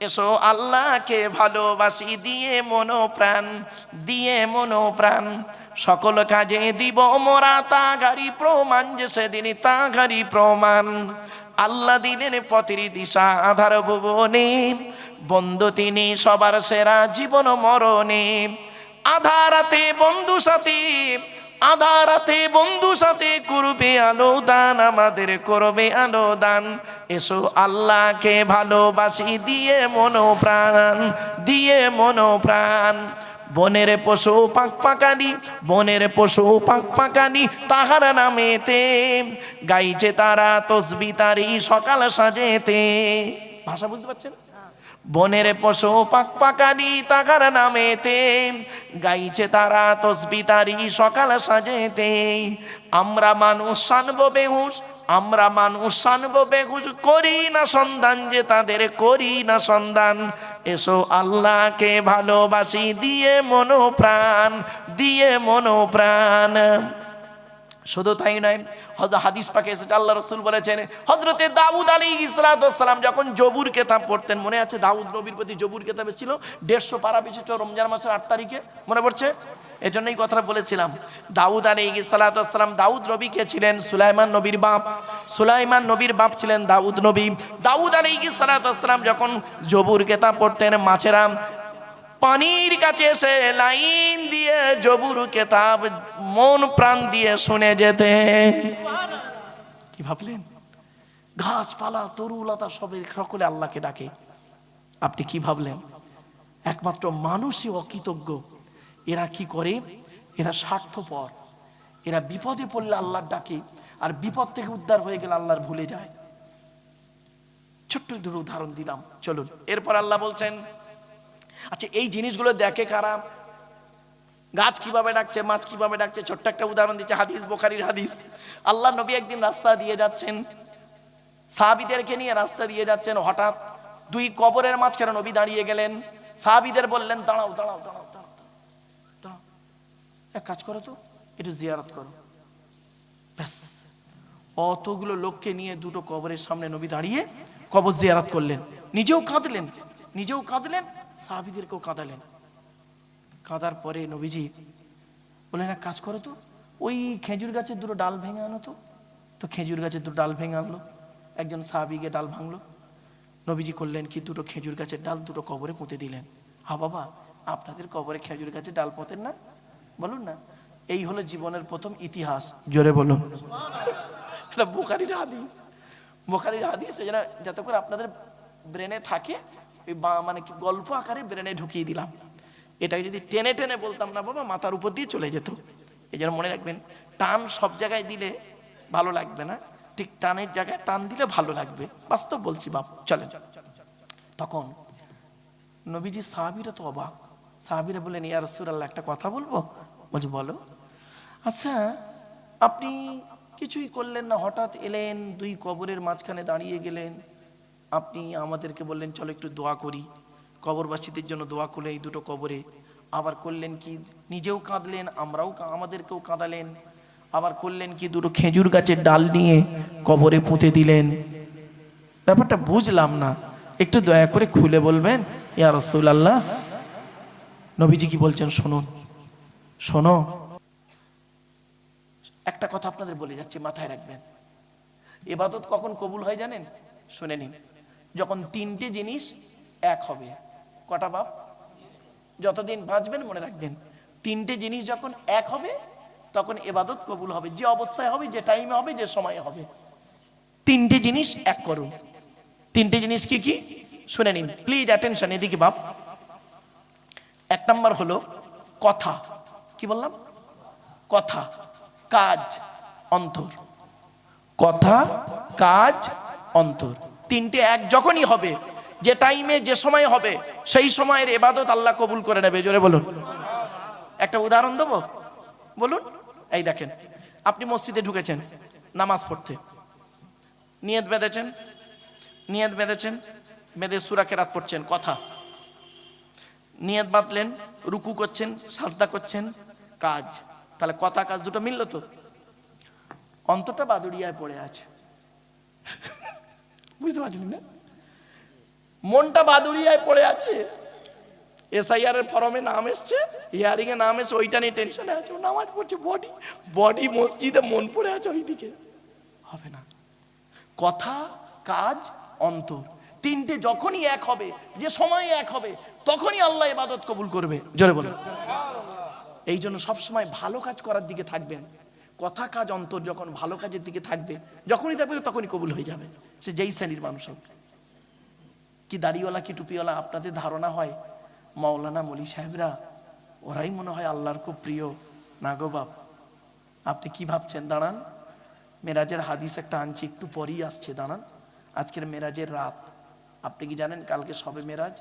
এসো আল্লাহকে ভালোবাসি দিয়ে মনোপ্রাণ, দিয়ে মনোপ্রাণ, সকল কাজে দিব মোরা তাগারি প্রমাণ, যে সেদিন তাগারি প্রমাণ। আল্লাহ দিলেন পথের দিশা আধার ভুবনে, বন্ধু তিনি সবার সেরা জীবন মরণে। আধারাতে বন্ধু সাথী, আধারাতে বন্ধু সাথে করবে আলো দান, আমাদের করবে আলো দান। এসো আল্লাহকে ভালোবাসি দিয়ে মনোপ্রাণ, দিয়ে মনোপ্রাণ। বনের পশু পাক পাকানি, বনের পশু পাক পাকানি, তাহার নামেতে গাইছে তারা তসবিহ তারি সকাল সাজেতে। ভাষা বুঝতে পারছেন? বনের পশু পাক পাকানি, তাহার নামেতে গাইছে তারা তসবিহ তারি সকাল সাজেতে। আমরা মানুষ শানবো বেহুশ, আমরা মানুষ শানবো বেহুশ, করি না সন্ধান, যে তাদের করি না সন্ধান। এসো আল্লাহকে ভালোবাসি দিয়ে মনোপ্রাণ, দিয়ে মনোপ্রাণ। শুধু তাই নয়, হাদিস পাকে এসেছে, আল্লাহ রাসূল বলেছেন, হযরতে দাউদ আলাইহিস সালাম যখন জবুর কিতাব পড়তেন, মনে আছে দাউদ নবীর প্রতি জবুর কিতাবে ছিল 150 পারা বিশিষ্ট, রমজান মাসের 8 তারিখে, মনে পড়ছে? এজন্যই কথাটা বলেছিলাম। দাউদ আলাইহিস সালাম, দাউদ নবী কে ছিলেন? সুলাইমান নবীর বাপ। সুলাইমান নবীর বাপ ছিলেন দাউদ নবী। দাউদ আলাইহিস সালাম যখন জবুর কিতাব পড়তেন, মাছেরা পানির কাছে এসে লাইন দিয়ে জবুর কিতাব মন প্রাণ দিয়ে শুনে যেতে। কি ভাবলেন? গাছপালা তরুলতা সকলে আল্লাহকে ডাকে, আপনি কি ভাবলেন? একমাত্র মানুষই অকৃতজ্ঞ। এরা কি করে? এরা স্বার্থপর। এরা বিপদে পড়লে আল্লাহর ডাকে, আর বিপদ থেকে উদ্ধার হয়ে গেলে আল্লাহর ভুলে যায়। ছোট্ট দুটো উদাহরণ দিলাম, চলুন। এরপর আল্লাহ বলছেন, আচ্ছা এই জিনিসগুলো দেখে কারা? গাছ কিভাবে ডাকছে, মাছ কিভাবে ডাকছে, ছোট্ট একটা উদাহরণ দিচ্ছে, হাদিস, বুখারীর হাদিস। আল্লাহ নবী একদিন রাস্তা দিয়ে যাচ্ছেন, সাহাবীদেরকে নিয়ে রাস্তা দিয়ে যাচ্ছেন, হঠাৎ 2 কবরের মাঝখানে নবী দাঁড়িয়ে গেলেন। সাহাবীদের বললেন, দাঁড়াও দাঁড়াও দাঁড়াও দাঁড়াও দাঁড়াও, এক কাজ করো তো, একটু জিয়ারত করো। ব্যাস, অতগুলো লোককে নিয়ে 2টো কবরের সামনে নবী দাঁড়িয়ে কবর জিয়ারত করলেন। নিজেও কাঁদলেন, নিজেও কাঁদলেন, সাহাবীদেরকেও কাঁদালেন। কাঁদার পরে নবীজি বললেন, এক কাজ করো তো, ওই খেজুর গাছের 2টো ডাল ভেঙে আনো তো। তো খেজুর গাছের 2টো ডাল ভেঙে আনলো, একজন সাহাবীকে ডাল ভাঙলো। নবীজি করলেন কি, 2টো খেজুর গাছের ডাল 2টো কবরে পুঁতে দিলেন। হা বাবা, আপনাদের কবরে খেজুর গাছের ডাল পোঁতেন না? বলুন না। এই হলো জীবনের প্রথম ইতিহাস, জোরে বলুন। এটা বুখারীর হাদিস, বুখারীর হাদিস, যাতে করে আপনাদের ব্রেনে থাকে, মানে কি গল্প আকারে ব্রেনে ঢুকিয়ে দিলাম। এটাকে যদি টেনে টেনে বলতাম না বাবা, মাথার উপর দিয়ে চলে যেত। এই জন্য মনে রাখবেন, টান সব জায়গায় দিলে ভালো লাগবে না, ঠিক টানের জায়গায় টান দিলে ভালো লাগবে। বাস্তব বলছি বাপ, চলেন। তখন নবীজি, সাহাবীরা তো অবাক। সাহাবীরা বললেন, ইয়া রাসূলুল্লাহ, একটা কথা বলবো। বলছি, বলো। আচ্ছা, আপনি কিছুই করলেন না, হঠাৎ এলেন, 2 কবরের মাঝখানে দাঁড়িয়ে গেলেন, আপনি আমাদেরকে বললেন চলো একটু দোয়া করি, কবরবাসীদের জন্য দোয়া করলেন এই 2টো কবরে। আবার করলেন কি, নিজেও কাঁদলেন, আমাদেরকেও কাঁদালেন। আবার করলেন কি, 2টো খেজুর গাছের ডাল নিয়ে কবরে পুঁতে দিলেন। ব্যাপারটা বুঝলাম না, একটু দয়া করে খুলে বলবেন ইয়া রাসূলুল্লাহ। নবীজি কি বলছেন শুনুন, শোনো। একটা কথা আপনাদের বলে যাচ্ছি, মাথায় রাখবেন। ইবাদত কখন কবুল হয় জানেন? শুনে নিন, যখন 3টে জিনিস এক হবে। কটা বাপ? যতদিন বাঁচবেন মনে রাখবেন, 3টে জিনিস যখন এক হবে তখন ইবাদত কবুল হবে। যে অবস্থায় হবে, যে টাইমে হবে, যে সময়ে হবে। 3টে জিনিস এক করুন। 3টে জিনিস কি কি শুনে নিন, প্লিজ অ্যাটেনশন, এদিকে বাপ। 1 নম্বর হলো কথা। কি বললাম? কথা, কাজ, অন্তর। কথা, কাজ, অন্তর, 3টে এক যখনই হবে, যে টাইমে যে সময় হবে, সেই সময়ের ইবাদত আল্লাহ কবুল করে নেবে। জোরে বলুন। একটা উদাহরণ দেবো, বলুন। এই দেখেন, আপনি মসজিদে ঢুকেছেন নামাজ পড়তে, নিয়ত বেঁধেছেন, নিয়ত বেঁধেছেন, বেঁধে সূরা কেরাত পড়ছেন, কথা। নিয়ত বাঁধলেন, রুকু করছেন, সাজদা করছেন, কাজ। তাহলে কথা কাজ দুটো মিললো তো। অন্তরটা বাদুড়িয়ায় পড়ে আছে। বুঝতে পারছেন না? মনটা বাদুড়িয়ায় পড়ে আছে, এসআইআর এর ফর্মে নাম এসছে, হিয়ারিং এ নাম এসছে, ওইটা নিয়ে টেনশনে আছে, ও নামাজ পড়ছে, বডি মসজিদে, মন পড়ে আছে ওইদিকে। হবে না। কথা, কাজ, অন্তর, তিনটে যখনই এক হবে, যে সময় এক হবে, তখনই আল্লাহ ইবাদত কবুল করবে। জোরে বলুন। এই জন্য সবসময় ভালো কাজ করার দিকে থাকবেন। কথা, কাজ, অন্তর যখন ভালো কাজের দিকে থাকবে, যখনই থাকবে তখনই কবুল হয়ে যাবে, সে যেই শ্রেণীর মানুষ হোক। কি দাড়িওয়ালা কি টুপিওয়ালা, আপনাদের ধারণা হয় মাওলানা মলি সাহেবরা ওরাই মনে হয় আল্লাহর খুব প্রিয়? না গো বাপ, আপনি কি ভাবছেন? দাঁড়ান, মেরাজের হাদিস একটা আনছি, একটু পরেই আসছে, দাঁড়ান। আজকের মেরাজের রাত, আপনি কি জানেন কালকে সবে মেরাজ?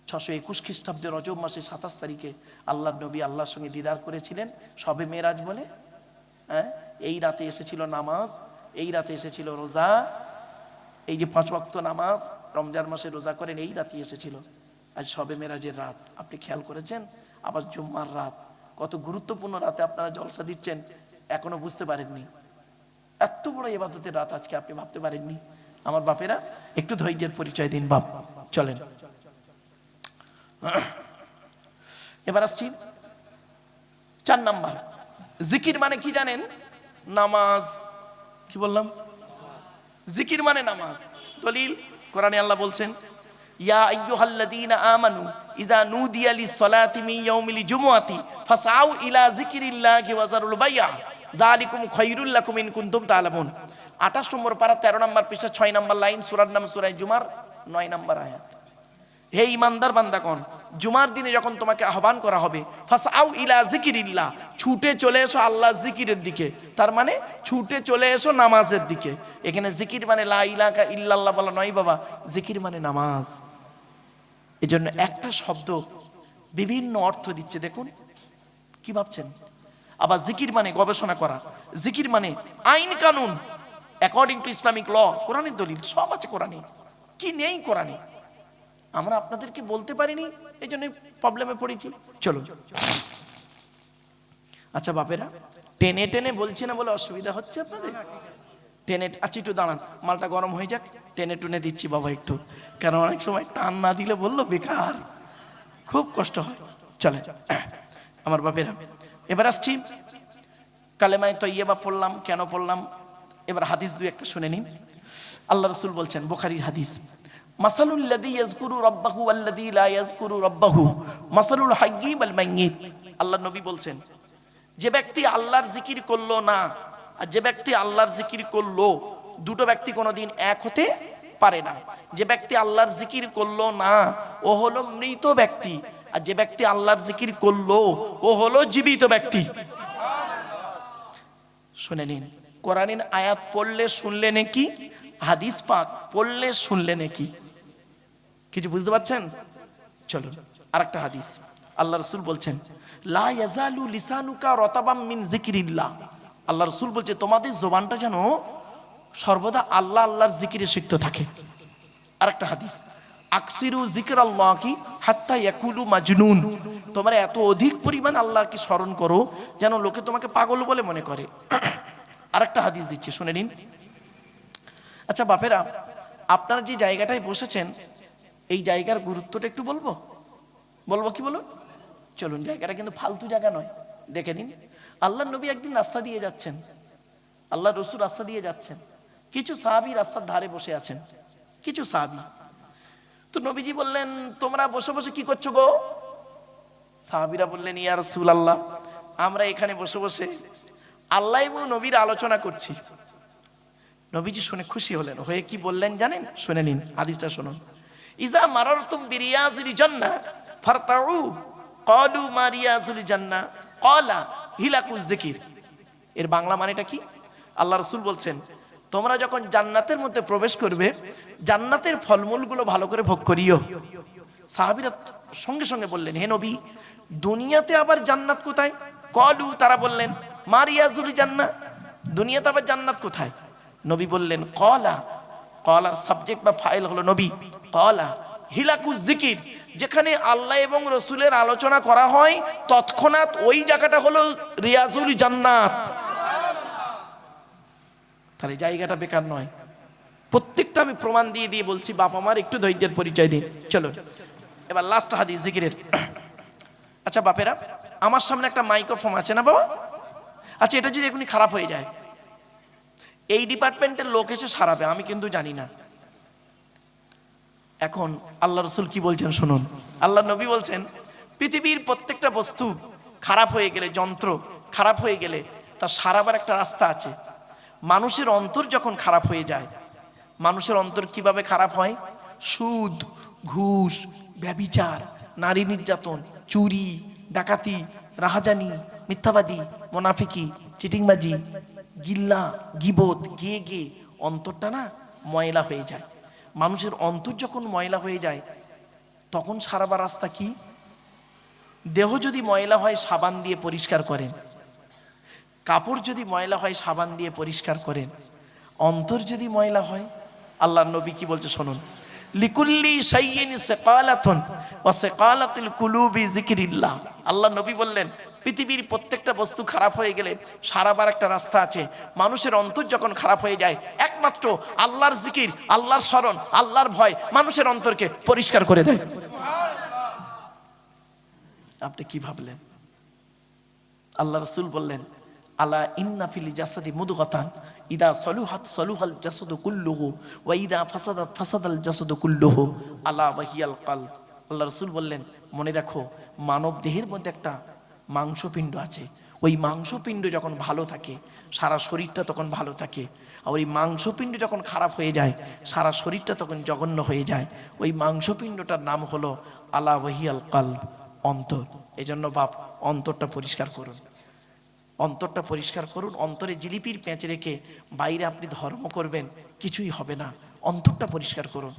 621 খ্রিস্টাব্দে রজব মাসে 27 তারিখে আল্লাহর নবী আল্লাহর সঙ্গে দিদার করেছিলেন, সবে মেরাজ বলে। হ্যাঁ, এই রাতে এসেছিল নামাজ, এই রাতে এসেছিল রোজা, এই যে 5 ওয়াক্ত নামাজ রমজান মাসে রোজা করেন, এই রাতে এসেছিল। আজ সবে মেরাজের রাত, আপনি খেয়াল করেছেন? আবার জুম্মার রাত, কত গুরুত্বপূর্ণ রাতে আপনারা জলসা দিচ্ছেন, এখনো বুঝতে পারেননি। এত বড় ইবাদতের রাত আজকে আপনি ভাবতে পারেননি। আমার বাপেরা, একটু ধৈর্যের পরিচয় দিন বাপ। চলেন, এবার আসছি 4 নাম্বার। জিকির মানে কি জানেন? নামাজ। কি বললাম? জিকির মানে নামাজ। দলিল কোরআনে আল্লাহ বলছেন, ইয়া আইয়ুহাল্লাযীনা আমানু ইযা নুদিয়া লিস-সালাতি মিন ইয়াউমিল জুমআতি ফাসআউ ইলা যিকরিল্লাহি ওয়া যারুল বাই'a যালিকুম খায়রুল লাকুম ইন কুনতুম তা'লামুন। 28 নম্বর পারা 13 নম্বর পৃষ্ঠা 6 নম্বর লাইন, সূরার নাম সূরা জুমার 9 নম্বর আয়াত। হে ঈমানদার বান্দাগণ, জুমার দিনে যখন তোমাকে আহ্বান করা হবে, ফাসআউ ইলা যিকরিল্লাহ, ছুটে চলে এসো আল্লাহর জিকিরের দিকে। তার মানে ছুটে চলে এসো নামাজের দিকে। এখানে জিকির মানে লা ইলাহা ইল্লাল্লাহ বলা নয় বাবা, জিকির মানে নামাজ। এজন্য একটা শব্দ বিভিন্ন অর্থ দিচ্ছে, দেখুন কি ভাবছেন? আবার জিকির মানে গবেষণা করা, জিকির মানে আইন কানুন, অ্যাকর্ডিং টু ইসলামিক ল, কোরআনের দলিল সব আছে কোরআনে, কি নেই কোরআনে আমরা আপনাদেরকে বলতে পারিনি, এই জন্য প্রবলেমে পড়েছি। চলো, আচ্ছা বাপেরা, টেনে টেনে বলছি না বলে অসুবিধা হচ্ছে আপনাদের? টেনে, আচ্ছা একটু দাঁড়ান, মালটা গরম হয়ে যাক, টেনে টুনে দিচ্ছি বাবা একটু, কারণ অনেক সময় টান না দিলে বললো বেকার, খুব কষ্ট হয়। চলে আমার বাপেরা, এবার আসছি কালেমায়ে তয়্যিবা পড়লাম, কেন পড়লাম? এবার হাদিস দুই একটা শুনে নিন। আল্লাহ রাসূল বলছেন, বুখারীর হাদিস, মাসালুল লাযী ইয়াযকুরু রাব্বাহু ওয়াল্লাযী লা ইয়াযকুরু রাব্বাহু মাসালুল হায়্যি ওয়াল মাইয়িত। আল্লাহর নবী বলছেন, যে ব্যক্তি আল্লাহর জিকির করলো না আর যে ব্যক্তি আল্লাহর জিকির করলো, দুটো ব্যক্তি কোনোদিন এক হতে পারে না। যে ব্যক্তি আল্লাহর জিকির করলো না ও হলো মৃত ব্যক্তি, আর যে ব্যক্তি আল্লাহর জিকির করলো ও হলো জীবিত ব্যক্তি। শুনে নিন, কোরআনের আয়াত পড়লে শুনলে নাকি, হাদিস পাক পড়লে শুনলে নাকি, কিছু বুঝতে পারছেন? চলো আরেকটা হাদিস, আল্লাহ রাসূল বলছেন, লা ইয়াজালু লিসানুকা রাতাবাম মিন যিকরিল্লাহ। আল্লাহ রাসূল বলছে, তোমাদের জবানটা যেন সর্বদা আল্লাহ আল্লাহর জিকিরে সিক্ত থাকে। আরেকটা হাদিস, আকসিরু যিকরাল্লাহি হাত্তা ইয়াকুলু মাজনুন। তোমরা এত অধিক পরিমাণ আল্লাহকে স্মরণ করো যেন লোকে তোমাকে পাগল বলে মনে করে। আরেকটা হাদিস দিচ্ছি, শুনে নিন। আচ্ছা বাপেরা, আপনারা যে জায়গাটায় বসেছেন, এই জায়গার গুরুত্বটা একটু বলবো? কি বলুন? চলুন, জায়গাটা কিন্তু ফালতু জায়গা নয়, দেখে নিন। আল্লাহর নবী একদিন রাস্তা দিয়ে যাচ্ছেন, আল্লাহ রসুল রাস্তা দিয়ে যাচ্ছেন, কিছু সাহাবী রাস্তার ধারে বসে আছেন, কিছু সাহাবী। তো নবীজি বললেন, তোমরা বসে বসে কি করছো গো? সাহাবীরা বললেন, ইয়া রাসূলুল্লাহ, আমরা এখানে বসে বসে আল্লাহ এবং নবীর আলোচনা করছি। নবীজি শুনে খুশি হলেন, হয়ে কি বললেন জানেন? শুনে নিন, হাদিসটা শুনুন। ইজা মারারতুম বিরিয়াজিল জান্নাহ ফারতাউ ক্বালু মা রিয়াজুল জান্নাহ ক্বালা হিলাকুজ যিকির। এর বাংলা মানেটা কি? আল্লাহ রাসূল বলছেন, তোমরা যখন জান্নাতের মধ্যে প্রবেশ করবে, জান্নাতের ফলমূলগুলো ভালো করে ভোগ করিও। সাহাবীরা সঙ্গে সঙ্গে বললেন, হে নবী, দুনিয়াতে আবার জান্নাত কোথায়? ক্বালু, তারা বললেন, মা রিয়াজুল জান্নাহ, দুনিয়াতে আবার জান্নাত কোথায়? নবী বললেন, ক্বালা, ক্বালার সাবজেক্ট বা ফাইল হলো নবী, ক্বালা হিলাকুজ যিকির, যেখানে আল্লাহ এবং রসুলের আলোচনা করা হয় তৎক্ষণাৎ ওই জায়গাটা হলো রিয়াজুল জান্নাত। তাহলে জায়গাটা বেকার নয়, প্রত্যেকটা আমি প্রমাণ দিয়ে দিয়ে বলছি, বাপ আমার একটু ধৈর্যের পরিচয় দিন। চলো এবার লাস্ট হাদিস জিকিরের। আচ্ছা বাপেরা, আমার সামনে একটা মাইক্রোফোন আছে না বাবা? আচ্ছা এটা যদি এখনই খারাপ হয়ে যায়, এই ডিপার্টমেন্টের লোক এসে সারাবে, আমি কিন্তু জানি না। এখন আল্লাহ রসুল কি বলছেন শুনুন। আল্লাহ নবী বলছেন, পৃথিবীর প্রত্যেকটা বস্তু খারাপ হয়ে গেলে, যন্ত্র খারাপ হয়ে গেলে তা সারাবার একটা রাস্তা আছে। মানুষের অন্তর যখন খারাপ হয়ে যায়, মানুষের অন্তর কিভাবে খারাপ হয়? সুদ, ঘুষ, ব্যভিচার, নারী নির্যাতন, চুরি, ডাকাতি, রাহাজানি, মিথ্যাবাদী, মুনাফিকি, চিটিংবাজি, গিল্লা, গিবত, গিয়ে গিয়ে অন্তরটা না ময়লা হয়ে যায়। মানুষের অন্তর যখন ময়লা হয়ে যায় তখন সারাবার রাস্তা কি? দেহ যদি ময়লা হয় সাবান দিয়ে পরিষ্কার করেন, কাপড় যদি ময়লা হয় সাবান দিয়ে পরিষ্কার করেন, অন্তর যদি ময়লা হয়, আল্লাহর নবী কি বলছে শুনুন, লিকুল্লি শাইইন সাকালাতুন ওয়া সাকালাতুল কুলুবি যিকরিল্লাহ। আল্লাহ নবী বললেন, পৃথিবীর প্রত্যেকটা বস্তু খারাপ হয়ে গেলে সারাবার একটা রাস্তা আছে। মানুষের অন্তর যখন খারাপ হয়ে যায়, একমাত্র আল্লাহর জিকির, আল্লাহর স্মরণ, আল্লাহর ভয় মানুষের অন্তরকে পরিষ্কার করে দেয়। আপনি কি ভাবলেন? আল্লাহ রাসূল বললেন, আলা ইন্না ফিল জাসাদি মুদগাতান ইদা সলুহাত সলুহাল জাসাদু কুল্লুহু ওয়া ইদা ফাসাদাত ফাসাদাল জাসাদু কুল্লুহু আলা ওয়াহিয়াল কলব। আল্লাহ রাসূল বললেন, মনে রাখো, মানব দেহের মধ্যে একটা মাংসপিণ্ড আছে। ওই মাংসপিণ্ড যখন ভালো থাকে সারা শরীরটা তখন ভালো থাকে, আর ওই মাংসপিণ্ড যখন খারাপ হয়ে যায় সারা শরীরটা তখন জঘন্য হয়ে যায়। ওই মাংসপিণ্ডটার নাম হলো আলা ওয়াহিয়াল কলব, অন্তর। এজন্য বাপ, অন্তরটা পরিষ্কার করুন, অন্তরটা পরিষ্কার করুন। অন্তরে জিলিপির পেঁচ রেখে বাইরে আপনি ধর্ম করবেন, কিছুই হবে না। অন্তরটা পরিষ্কার করুন।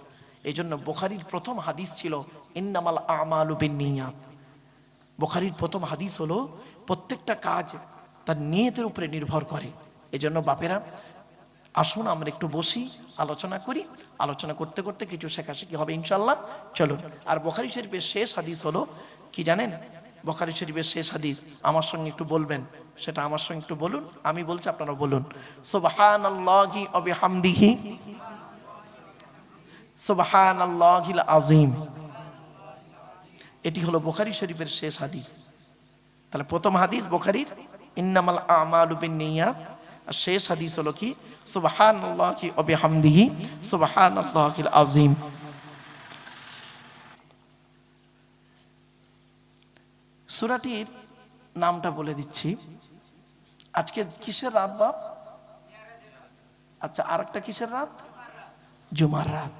এই জন্য বুখারীর প্রথম হাদিস ছিল ইন্নামাল আমালু বিন্নিয়াত। বুখারীর প্রথম হাদিস হলো প্রত্যেকটা কাজ তার নিয়তের উপরে নির্ভর করে। এই জন্য বাপেরা, আসুন আমরা একটু বসি, আলোচনা করি। আলোচনা করতে করতে কিছু শেখাশেখি হবে ইনশাল্লাহ। চলুন। আর বুখারী শরীফের শেষ হাদিস হলো কি জানেন? বুখারী শরীফের শেষ হাদিস আমার সঙ্গে একটু বলবেন, সেটা আমার সঙ্গে একটু বলুন। আমি বলছি, আপনারা বলুন, সুবহানাল্লাহি ওয়া বিহামদিহি সুবহানাল্লাহিল আযীম। এটি হলো বুখারী শরীফের শেষ হাদিস। তাহলে প্রথম হাদিস বুখারীর ইন্নামাল আমালু বিন্নিয়াত, আর শেষ হাদিস হলো কি? সুবহানাল্লাহি ওয়া বিহামদিহি সুবহানাল্লাহিল আযীম। সূরাটির নামটা বলে দিচ্ছি। আজকে কিসের রাত বাপ? আচ্ছা, আরেকটা কিসের রাত? জুমার রাত।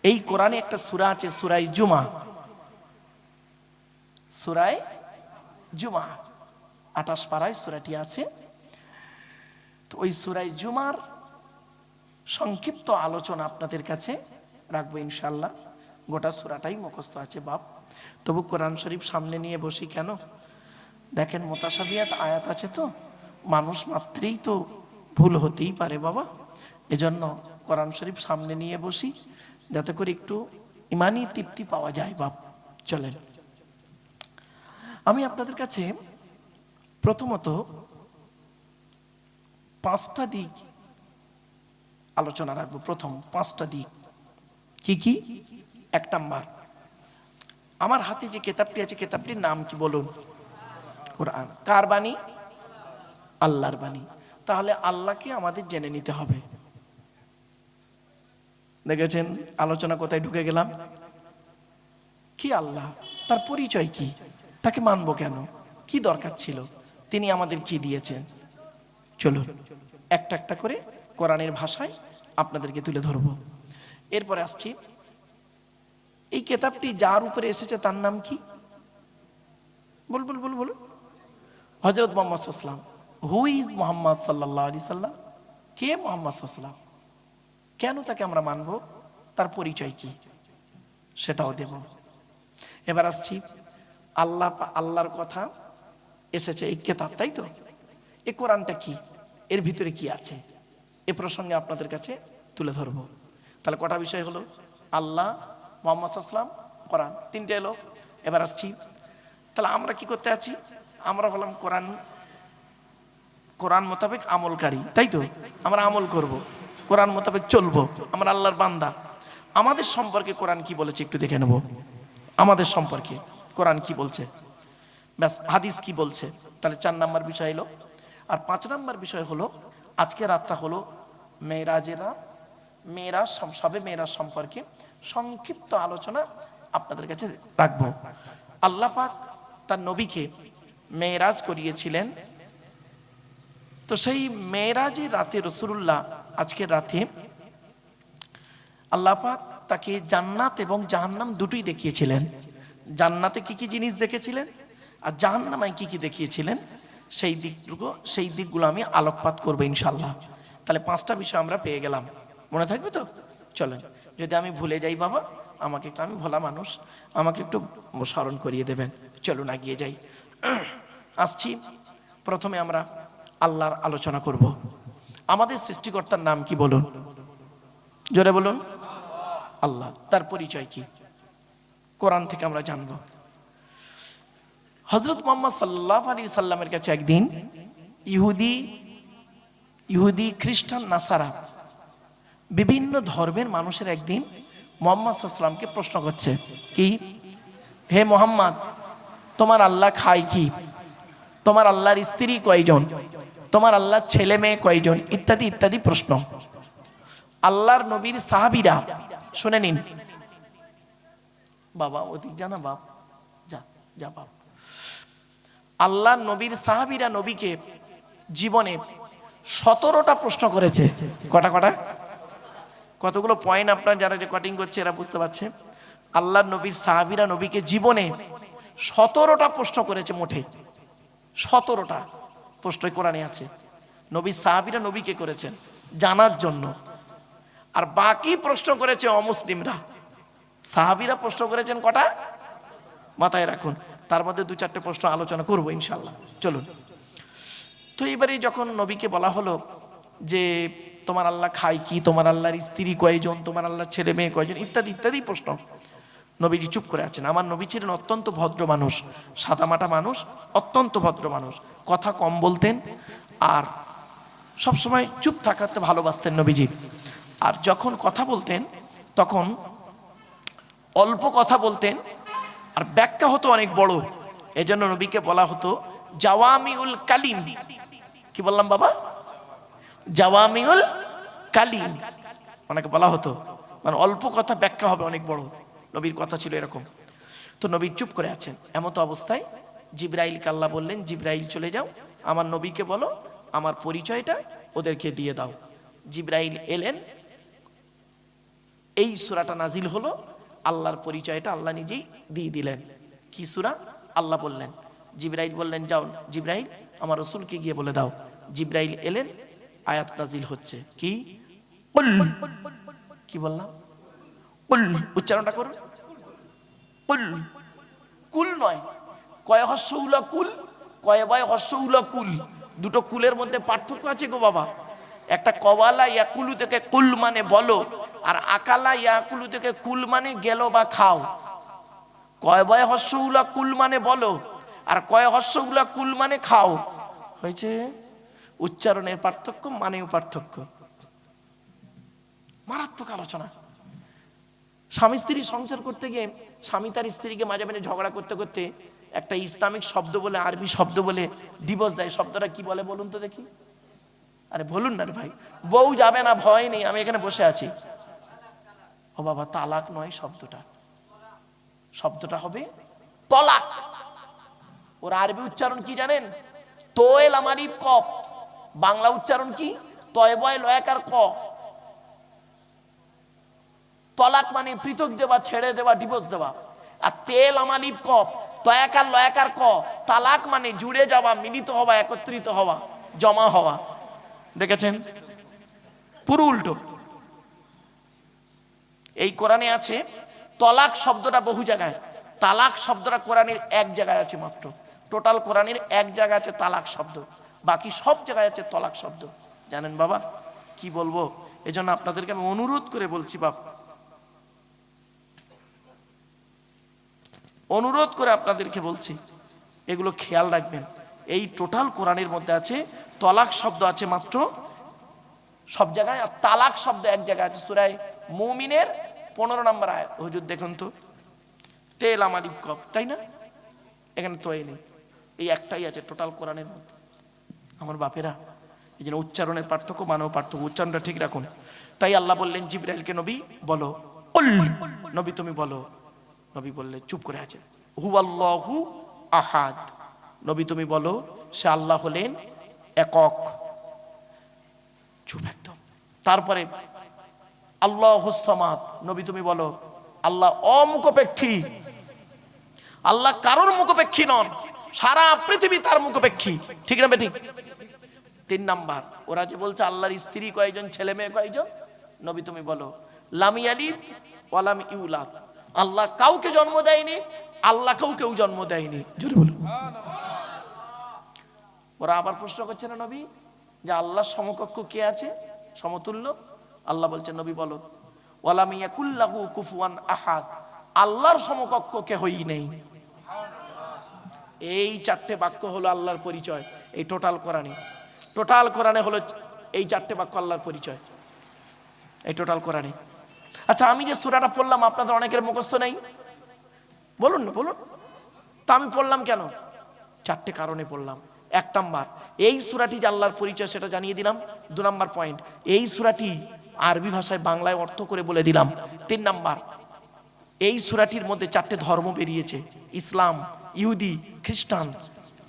এই কোরআনে একটা সূরা আছে, সূরায়ে জুমা। সূরায়ে জুমা 28 পারায় সূরাটি আছে। তো ওই সূরায়ে জুমার সংক্ষিপ্ত আলোচনা আপনাদের কাছে রাখবো ইনশাআল্লাহ। গোটা সূরাটাই মুখস্থ আছে বাপ, তবু কোরআন শরীফ সামনে নিয়ে বসি কেন? দেখেন, মুতাশাবিহাত আয়াত আছে, তো মানুষ মাত্রেই তো ভুল হতেই পারে বাবা। এজন্য কোরআন শরীফ সামনে নিয়ে বসি, যাতে করে একটু ইমানি তৃপ্তি পাওয়া যায় বাপ। চলেন, আমি আপনাদের কাছে প্রথমত 5টা দিক আলোচনা রাখবো। প্রথম 5টা দিক কি কি? 1 নাম্বার, আমার হাতে যে কিতাবটি আছে, কিতাবটির নাম কি বলুন? কোরআন। কার বাণী? আল্লাহর বাণী। তাহলে আল্লাহকে আমাদের জেনে নিতে হবে। দেখেছেন আলোচনা কোথায় ঢুকে গেলাম? কি আল্লাহ, তার পরিচয় কি, তাকে মানবো কেন, কি দরকার ছিল, তিনি আমাদের কি দিয়েছেন। চলুন একটা একটা করে কোরআনের ভাষায় আপনাদেরকে তুলে ধরবো। এরপরে আসছি, এই কিতাবটি যার উপরে এসেছে তার নাম কি? বল বল বল বল। হযরত মুহাম্মদ সাল্লাল্লাহু আলাইহি ওয়াসাল্লাম। হু ইজ মুহাম্মদ সাল্লাল্লাহু আলাইহি সাল্লাম? কে মুহাম্মদ সাল্লাল্লাহু আলাইহি ওয়াসাল্লাম? কেন তাকে আমরা মানব, তার পরিচয় কি, সেটাও দেব। এবার আসছি, আল্লাহর কথা এসেছে এই কিতাব, তাই তো? এই কোরআনটা কি, এর ভিতরে কি আছে, এ প্রসঙ্গে আপনাদের কাছে তুলে ধরবো। তাহলে কটা বিষয় হলো? আল্লাহ, মুহাম্মদ সাল্লাল্লাহু আলাইহি ওয়াসাল্লাম, কোরআন, 3টে এলো। এবার আসছি, তাহলে আমরা কি করতে আছি? আমরা হলাম কোরআন মোতাবেক আমলকারী, তাই তো? আমরা আমল করব। কোরআন মোতাবেক চলবো, আমরা আল্লাহর বান্দা। আমাদের সম্পর্কে কোরআন কি বলেছে একটু দেখে নেব। আমাদের সম্পর্কে কোরআন কি বলছে, ব্যাস হাদিস কি বলছে। তাহলে 4 নাম্বার বিষয় এলো। আর 5 নাম্বার বিষয় হলো আজকে রাতটা হলো মেরাজের রাত। মেরাজ, সবে মেরাজ সম্পর্কে সংক্ষিপ্ত আলোচনা আপনাদের কাছে রাখবো। আল্লাহ পাক তার নবীকে মেরাজ করিয়েছিলেন। তো সেই মেরাজের রাতে রাসূলুল্লাহ আজকের রাতে আল্লাহ পাক তাকে জান্নাত এবং জাহান্নাম দুটোই দেখিয়েছিলেন। জান্নাতে কি কি জিনিস দেখেছিলেন আর জাহান্নামায় কি কি দেখিয়েছিলেন, সেই দিকগুলো আমি আলোকপাত করবো ইনশাল্লাহ। তাহলে 5টা বিষয় আমরা পেয়ে গেলাম, মনে থাকবে তো? চলেন, যদি আমি ভুলে যাই বাবা আমাকে একটু, আমি ভোলা মানুষ, আমাকে একটু স্মরণ করিয়ে দেবেন। চলুন এগিয়ে যাই। আসছি, প্রথমে আমরা আল্লাহর আলোচনা করব। আমাদের সৃষ্টিকর্তার নাম কি বলুন, জোরে বলুন। আল্লাহ। তার পরিচয় কি কোরআন থেকে আমরা জানব। হযরত মুহাম্মদ সাল্লাল্লাহু আলাইহি সাল্লামের কাছে একদিন ইহুদি খ্রিস্টান নাসারা বিভিন্ন ধর্মের মানুষের একদিন মুহাম্মদ সাল্লাল্লাহু আলাইহি সাল্লামকে প্রশ্ন করছে কি, হে মুহাম্মদ তোমার আল্লাহ খায় কি, তোমার আল্লাহর স্ত্রী কয়জন, তোমার আল্লাহর ছেলে মেয়ে কয়জন, ইত্যাদি ইত্যাদি প্রশ্ন। আল্লাহর নবীর সাহাবীরা শুনে নিন। বাবা ওদিক জানা বাপ, যা যা বাপ। আল্লাহর নবীর সাহাবীরা নবীকে জীবনে 17টা প্রশ্ন করেছে। কটা? কতগুলো পয়েন্ট আপনারা যারা রেকর্ডিং করছে এরা বুঝতে পারছে। আল্লাহর নবীর সাহাবীরা নবীকে জীবনে 17টা প্রশ্ন করেছে, মোটে 17টা প্রশ্ন কোরআনে আছে। নবীর সাহাবীরা নবীকে করেছেন জানার জন্য, আর বাকি প্রশ্ন করেছে অমুসলিমরা। সাহাবীরা প্রশ্ন করেছেন কটা মাথায় রাখুন, তার মধ্যে 2-4টে প্রশ্ন আলোচনা করবো ইনশাল্লাহ। চলুন। তো এবারে যখন নবীকে বলা হলো যে তোমার আল্লাহ খায় কি, তোমার আল্লাহর স্ত্রী কয়জন, তোমার আল্লাহর ছেলে মেয়ে কয়জন, ইত্যাদি ইত্যাদি প্রশ্ন, নবীজি চুপ করে আছেন। আমার নবী ছিলেন অত্যন্ত ভদ্র মানুষ, সাদামাটা মানুষ, অত্যন্ত ভদ্র মানুষ, কথা কম বলতেন আর সবসময় চুপ থাকাতে ভালোবাসতেন নবীজি। আর যখন কথা বলতেন তখন অল্প কথা বলতেন আর ব্যাখ্যা হতো অনেক বড়। এজন্য নবীকে বলা হতো জাওয়ামিউল কালিম। কি বললাম বাবা? জাওয়ামিউল কালিম অনেকে বলা হতো, মানে অল্প কথা ব্যাখ্যা হবে অনেক বড়। নবীর কথা ছিল এরকম। তো নবী চুপ করে আছেন। এমতো অবস্থায় জিবরাইলকে আল্লাহ বললেন, জিবরাইল চলে যাও, আমার নবীকে বলো আমার পরিচয়টা ওদেরকে দিয়ে দাও। জিবরাইল এলেন, এই সূরাটা নাজিল হলো, আল্লাহর পরিচয়টা আল্লাহ নিজেই দিয়ে দিলেন। কি সূরা? আল্লাহ বললেন, জিবরাইল বললেন যাও জিবরাইল আমার রাসূলকে গিয়ে বলে দাও। জিবরাইল এলেন, আয়াত নাজিল হচ্ছে কি, কুল। কি বললাম? কুল। উচ্চারণটা করুন, কুল। কুল নয়, কয় হস্য উলা কুল, কয় বয় হস্য উলা কুল। দুটো কুলের মধ্যে পার্থক্য আছে গো বাবা। একটা কওয়ালা ইয়াকুলু থেকে কুল মানে বলো, আর আকালা ইয়াকুলু থেকে কুল মানে গেল বা খাও। কয় বয় হস্য উলা কুল মানে বলো, আর কয় হস্য উলা কুল মানে খাও। হয়েছে উচ্চারণের পার্থক্য, মানেও পার্থক্য। মারাত্মক আলোচনা। স্বামী স্ত্রী সংসার করতে গিয়ে স্বামী তার স্ত্রীকে মাঝে মাঝে ঝগড়া করতে করতে একটা ইসলামিক শব্দ বলে, আরবি শব্দ বলে ডিভোর্স দেয়। শব্দটা কি বলে বলুন তো দেখি? আরে বলুন না রে ভাই। বউ যাবে না, ভয় নেই, আমি এখানে বসে আছি। ও বাবা, তালাক নয় শব্দটা, শব্দটা হবে তলাক। ওর আরবি উচ্চারণ কি জানেন? তোয়েল আমারিফ কপ। বাংলা উচ্চারণ কি? তয় বয় লয়াকার ক। তলাক মানে পৃথক দেওয়া, ছেড়ে দেওয়া, ডিভোর্স দেওয়া। আর তেল আমালিফ কপ, তয়াকার লয়াকার ক। তালাক মানে জুড়ে যাওয়া, মিলিত হওয়া, একত্রিত হওয়া, জমা হওয়া। দেখেছেন? পুরো উল্টো। এই কোরআনে আছে তলাক শব্দটা বহু জায়গায়, তালাক শব্দটা কোরআনের এক জায়গায় আছে মাত্র। টোটাল কোরআনের এক জায়গায় আছে তালাক শব্দ, বাকি সব জায়গায় আছে তলাক শব্দ। জানেন বাবা কি বলবো? এজন্য আপনাদেরকে আমি অনুরোধ করে বলছি বাপ, অনুরোধ করে আপনাদেরকে বলছি এগুলো খেয়াল রাখবেন। এই টোটাল কোরআনের মধ্যে আছে তলাক শব্দ আছে মাত্র সব জায়গায়। আর তালাক শব্দ এক জায়গায় আছে সূরা মুমিনের 15 নম্বর আয়াত। হুজুর দেখুন তো, তেল আমালিব কপ, তাই না? এখানে তো নেই, এই একটাই আছে টোটাল কোরআনের মধ্যে। আমার বাপেরা, এই জন্য উচ্চারণের পার্থক্য, মানব পার্থক্য, উচ্চারণটা ঠিক রাখুন। তাই আল্লাহ বললেন জিবরাইলকে, নবী বলো, নবী তুমি বলো। নবী বললে, চুপ করে আছে, হুয়াল্লাহু আহাদ। নবী তুমি বলো, সে আল্লাহ হলেন একক। চুপ একদম। তারপরে আল্লাহুস সামাদ, নবী তুমি বলো, আল্লাহ অমুখপেক্ষী, আল্লাহ কারোর মুখপেক্ষী নন, সারা পৃথিবী তার মুখপেক্ষী, ঠিক না বেঠিক? 3 নাম্বার, ওরা যে বলছে আল্লাহর স্ত্রী কয়জন, ছেলে মেয়ে কয়জন, নবী তুমি বলো, লাম ইয়ালিদ ওয়া লাম ইউলাদ, আল্লাহ কাউকে জন্ম দেয়নি, আল্লাহ কেউ জন্ম দেয়নি, জোরে বলো। ওরা আবার প্রশ্ন করছে না নবী, যে আল্লাহর সমকক্ষ কে আছে, সমতুল্য? আল্লাহ বলছেন, নবী বলো, ওয়া লাম ইয়াকুল লাহু কুফুয়ান আহাদ, আল্লাহর সমকক্ষ কেহই নেই। এই 4টে বাক্য হলো আল্লাহর পরিচয়। এই টোটাল কোরআনে হলো এই 4টে বাক্য আল্লাহর পরিচয়, এই টোটাল কোরআনে। আচ্ছা, আমি যে সূরাটা পড়লাম আপনাদের অনেকের মুখস্থ নেই, বলুন না, বলুন। তা আমি পড়লাম কেন? 4টে কারণে পড়লাম। 1 নাম্বার, এই সূরাটি যে আল্লাহর পরিচয় সেটা জানিয়ে দিলাম। 2 নাম্বার পয়েন্ট, এই সূরাটি আরবি ভাষায় বাংলায় অর্থ করে বলে দিলাম। 3 নাম্বার, এই সূরাটির মধ্যে 4টে ধর্ম বেরিয়েছে, ইসলাম, ইহুদি, খ্রিস্টান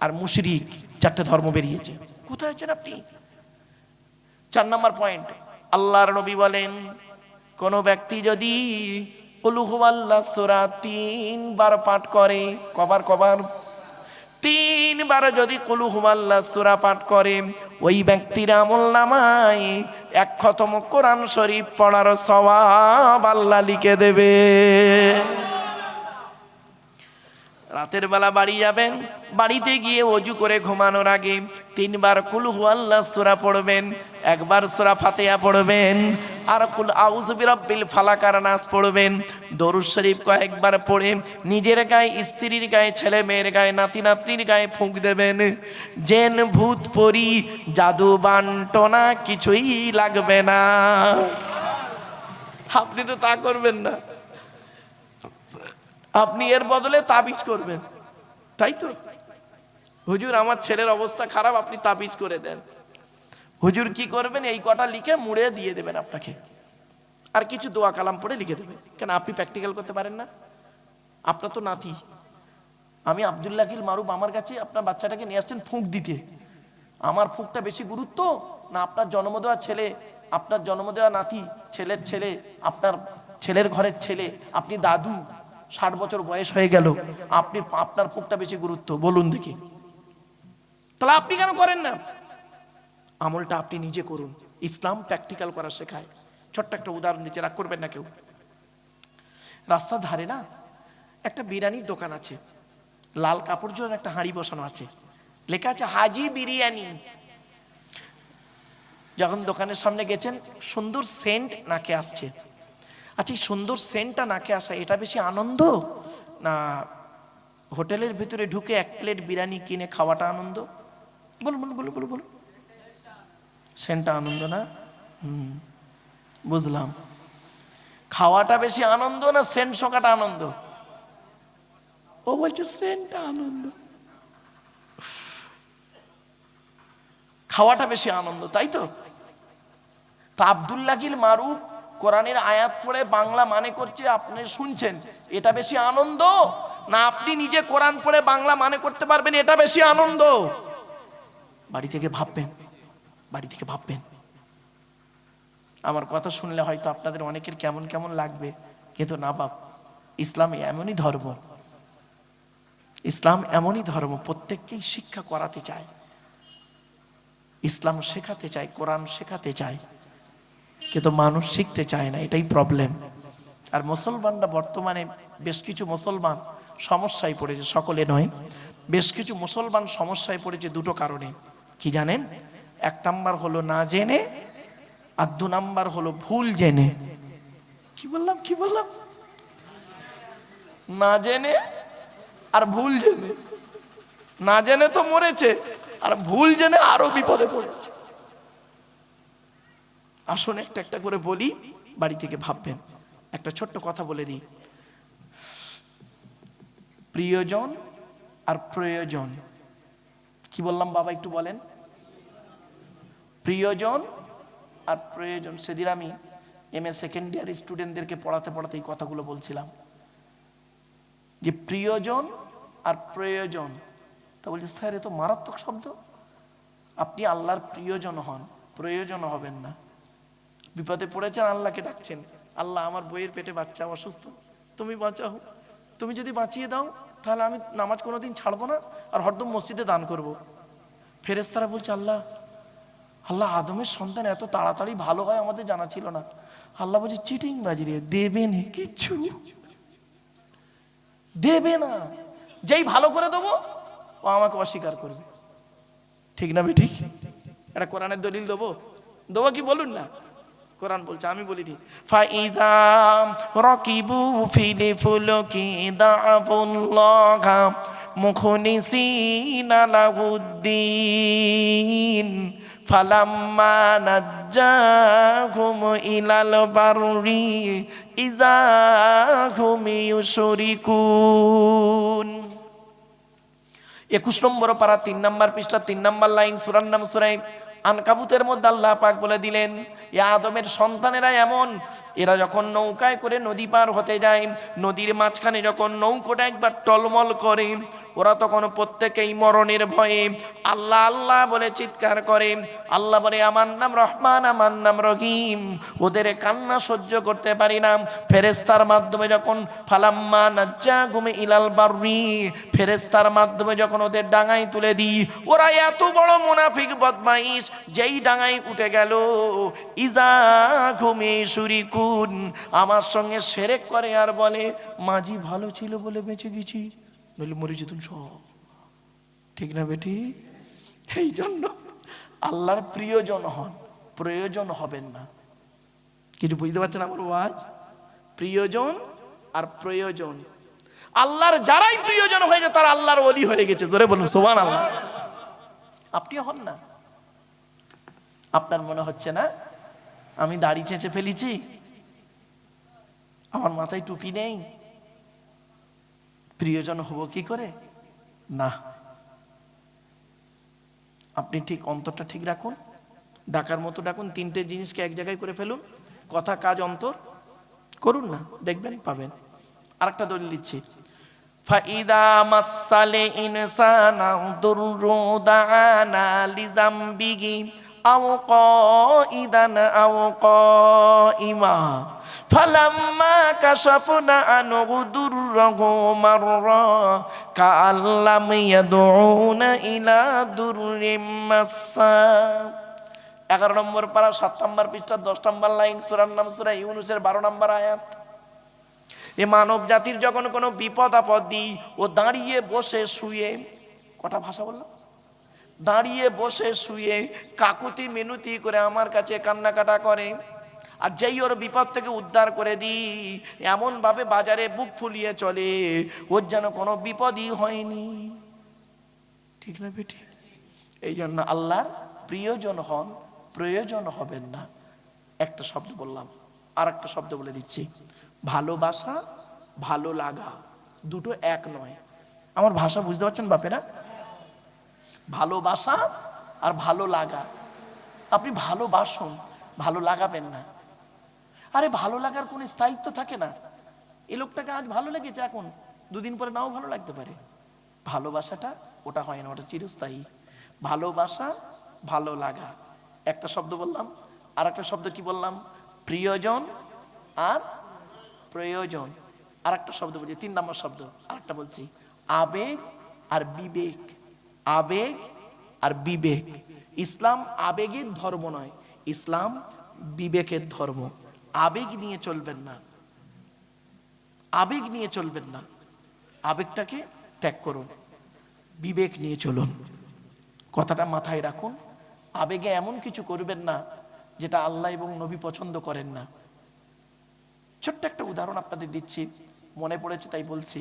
আর মুশরিক, 4টে ধর্ম বেরিয়েছে। কোথায় আছেন আপনি? 4 নাম্বার পয়েন্ট, আল্লাহর নবী বলেন, কোন ব্যক্তি যদি কুল হুয়াল্লাহ সূরা 3 বার পাঠ করে, কবার 3 বার যদি কুল হুয়াল্লাহ সূরা পাঠ করে, ওই ব্যক্তির আমলনামায় 1 খতম কোরআন শরীফ পড়ার সওয়াব আল্লাহ লিখে দেবে। রাতের বেলা বাড়ি যাবেন, বাড়িতে গিয়ে ওযু করে ঘুমানোর আগে 3 বার কুল হুয়াল্লাহ সূরা পড়বেন, 1 বার সূরা ফাতিহা পড়বেন, আর কুল আউযু বিরাব্বিল ফালাক আর নাস পড়বেন। দরুদ শরীফ কয়েকবার পড়ে নিজের গায়ে, স্ত্রীর গায়ে, ছেলে মেয়ের গায়ে, নাতি নাতনির গায়ে ফুঁক দেবেন। জেন ভূত পরি জাদু বান্টনা কিছুই লাগবে না। আপনি তো তা করবেন না, আপনি এর বদলে তাবিজ করবেন, তাই তো? হুজুর আমার ছেলের অবস্থা খারাপ, আপনি তাবিজ করে দেন। হুজুর কি করবেন, এই কটা লিখে মুড়ে দিয়ে দেবেন আপনাকে, আর কিছু দোয়া কালাম পড়ে লিখে দেবেন। কেন আপনি প্র্যাকটিক্যাল করতে পারেন না? আপনার তো নাতি, আমি আব্দুল্লাহিল মারুফ, আমার কাছে আপনার বাচ্চাটাকে নিয়ে আসছেন ফুঁক দিতে, আমার ফুঁকটা বেশি গুরুত্ব না আপনার জন্ম দেওয়া ছেলে, আপনার জন্ম দেওয়া নাতি, ছেলের ছেলে, আপনার ছেলের ঘরের ছেলে, আপনি দাদু, 60 বছর বয়স হয়ে গেল, আপনার ফুঁকটা বেশি গুরুত্ব? বলুন দেখি। তাহলে আপনি কেন করেন না? আমলটা আপনি নিজে করুন। ইসলাম প্র্যাকটিক্যাল করা শেখায়। ছোট্ট একটা উদাহরণ দিচ্ছি, রাগ করবেন না কেউ। রাস্তার ধারে না একটা বিরিয়ানির দোকান আছে, লাল কাপড় জোড়ার একটা হাঁড়ি বসানো আছে, লেখা আছে হাজি বিরিয়ানি। যখন দোকানের সামনে গেছেন, সুন্দর সেন্ট নাকে আসছে। আচ্ছা, এই সুন্দর সেন্টটা নাকে আসা, এটা বেশি আনন্দ না হোটেলের ভিতরে ঢুকে 1 প্লেট বিরিয়ানি কিনে খাওয়াটা আনন্দ? বলুন বলুন বলুন বলুন বলুন। সেন্টটা আনন্দ না? বুঝলাম। খাওয়াটা বেশি আনন্দ না সেন্ট শোকাটা আনন্দ? ও বলছে সেন্টটা আনন্দ, খাওয়াটা বেশি আনন্দ, তাই তো? তা আব্দুল্লাহিল মারুফ কোরআনের আয়াত পড়ে বাংলা মানে করছে, আপনি শুনছেন, এটা বেশি আনন্দ না আপনি নিজে কোরআন পড়ে বাংলা মানে করতে পারবেন, এটা বেশি আনন্দ? বাড়ি থেকে ভাববেন, বাড়ি থেকে ভাববেন। আমার কথা শুনলে হয়তো আপনাদের অনেকের কেমন কেমন লাগবে, কিন্তু না বাপ, ইসলাম এমনই ধর্ম, ইসলাম এমনই ধর্ম, প্রত্যেককেই শিক্ষা করাতে চায়, ইসলাম শেখাতে চায়, কোরআন শেখাতে চায়, কিন্তু মানুষ শিখতে চায় না, এটাই প্রবলেম। আর মুসলমানরা বর্তমানে বেশ কিছু মুসলমান সমস্যায় পড়েছে, সকলে নয়, বেশ কিছু মুসলমান সমস্যায় পড়েছে 2টো কারণে। কি জানেন? 1 নাম্বার হলো না জেনে, আর 2 নাম্বার হলো ভুল জেনে। কি বললাম? না জেনে আর ভুল জেনে। না জেনে তো মরেছে, আর ভুল জেনে আরো বিপদে পড়েছে। আসুন একটা একটা করে বলি, বাড়ি থেকে ভাববেন। একটা ছোট্ট কথা বলে দিই, প্রিয়জন আর প্রয়োজন। কি বললাম বাবা একটু বলেন? প্রিয়জন আর প্রয়োজন। সেদিন আমি এমএ সেকেন্ড ইয়ার স্টুডেন্টদেরকে পড়াতে পড়াতে এই কথাগুলো বলছিলাম যে প্রিয়জন আর প্রয়োজন। তা বলছি স্যার এ তো মারাত্মক শব্দ। আপনি আল্লাহর প্রিয়জন হন, প্রয়োজন হবেন না। বিপদে পড়েছেন, আল্লাহকে ডাকছেন, আল্লাহ আমার বইয়ের পেটে বাচ্চা অসুস্থ, তুমি বাঁচাও। তুমি যদি বাঁচিয়ে দাও তাহলে আমি নামাজ কোনোদিন ছাড়বো না, আর হরদম মসজিদে দান করব। ফেরেশতারা বলছে আল্লাহ, আল্লাহ আদমের সন্তান এত তাড়াতাড়ি ভালো হয় আমাদের জানা ছিল না। আল্লাহ বলছে চিটিং বাজি রে, দেবে না, কিচ্ছু দেবে না। যেই ভালো করে দেবো ও আমাকে অস্বীকার করবে। ঠিক না বেঠিক? এটা কোরআনের দলিল দেবো, দেবো কি বলুন না? কোরআন বলছে, আমি বলিনি। ফাইদা রাকিবু ফিল ফুলকি দা'াবুল্লাহ মুখলিসিনা লাহুদ্দিন ফালাম্মা নাজ্জাহুম ইলাল বাররি ইযা হুম ইউশরিকুন। 21 নম্বর পারা 3 নম্বর পৃষ্ঠা 3 নম্বর লাইন, সূরার নাম সূরা আনকাবুতের মধ্যে আল্লাহ পাক বলে দিলেন, এ আদমের সন্তানেরা এমন, এরা যখন নৌকায় করে নদী পার হতে যায়, নদীর মাঝখানে যখন নৌকোটা একবার টলমল করে, ওরা তখন প্রত্যেকেই মরণের ভয়ে আল্লাহ আল্লাহ বলে চিৎকার করে। আল্লাহ বলে আমার নাম রহমান, আমার নাম রহিম। ওদের কান্না সহ্য করতে পারি না। ফেরেশতার মাধ্যমে যখন ফালাম্মা নাজ্জাহুম ইলাল বাররি, ফেরেশতার মাধ্যমে যখন ওদের ডাঙায় তুলে দিই, ওরা এত বড় মুনাফিক বদমাইশ, যেই ডাঙায় উঠে গেল ইযা হুম ইউশরিকুন, আমার সঙ্গে শিরক করে আর বলে মাঝি ভালো ছিল বলে বেঁচে গেছি, নইলে মরে যেতুন সব। ঠিক না বেটি? এই জন্য আল্লাহর প্রিয়জন হন, প্রয়োজন হবেন না। কিছু বুঝতে পারছেন আমার ওয়াজ? প্রিয়জন আর প্রয়োজন। আল্লাহর যারাই প্রিয়জন হয়ে যায় তারা আল্লাহর ওলি হয়ে গেছে। জোরে বলুন সুবহানাল্লাহ। আপনি হন না। আপনার মনে হচ্ছে না আমি দাড়ি চেঁচে ফেলেছি, আমার মাথায় টুপি নেই, প্রিয়জন হব কি করে? না, আপনি ঠিক অন্তরটা ঠিক রাখুন, ডাকার মতো ডাকুন, 3টে জিনিসকে এক জায়গায় করে ফেলুন, কথা কাজ অন্তর করুন না, দেখবেন পাবেন। আরেকটা দলিল দিচ্ছি, ফাইদা মাসালে ইনসানা দুররু দাআনা লিযামবিহি আও কাইদান আও কাইমা ফালাম্মা কাশাফনা আনহু দুররাহু মাররা কাআল্লাম ইয়াদউনা ইলা দুররিম মাসসা। 11 নম্বর পারা 7 নম্বর পৃষ্ঠা 10 নম্বর লাইন, সূরার নাম সূরা ইউনূসের 12 নম্বর আয়াত। এ মানব জাতির যখন কোনো বিপদ আপদ দিই, ও দাঁড়িয়ে বসে শুয়ে, কটা ভাষা বললাম, দাঁড়িয়ে বসে শুয়ে কাকুতি মিনতি করে আমার কাছে কান্নাকাটা করে। আর যেই ওর বিপদ থেকে উদ্ধার করে দিই, এমন ভাবে বাজারে বুক ফুলিয়ে চলে ওর যেন কোনো বিপদই হয়নি। ঠিক না বেটি? এই জন্য আল্লাহর প্রিয়জন হন, প্রয়োজন হবেন না। একটা শব্দ বললাম, আর একটা শব্দ বলে দিচ্ছি, ভালোবাসা ভালো লাগা দুটো এক নয়। আমার ভাষা বুঝতে পারছেন বাপেরা? ভালোবাসা আর ভালো লাগা, আপনি ভালোবাসুন, ভালো লাগাবেন না। আরে ভালো লাগার কোন স্থায়িত্ব থাকে না। এই লোকটাকে আজ ভালো লেগেছে, এখন 2 দিন পরে নাও ভালো লাগতে পারে। ভালোবাসাটা ওটা হয় না, ওটা চিরস্থায়ী। ভালোবাসা ভালো লাগা একটা শব্দ বললাম, আর একটা শব্দ কি বললাম? প্রিয়জন আর প্রয়োজন। আর একটা শব্দ বলছি, 3 নম্বর শব্দ, আর একটা বলছি, আবেগ আর বিবেক। আবেগ আর বিবেক। ইসলাম আবেগের ধর্ম নয়, ইসলাম বিবেকের ধর্ম। আবেগ নিয়ে চলবেন না, আবেগ নিয়ে চলবেন না, আবেগটাকে ত্যাগ করুন, বিবেক নিয়ে চলুন। কথাটা মাথায় রাখুন। আবেগে এমন কিছু করবেন না যেটা আল্লাহ এবং নবী পছন্দ করেন না। ছোট্ট একটা উদাহরণ আপনাদের দিচ্ছি, মনে পড়েছে তাই বলছি।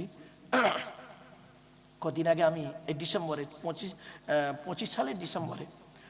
কদিন আগে আমি এই ডিসেম্বরে 25 সালের ডিসেম্বরে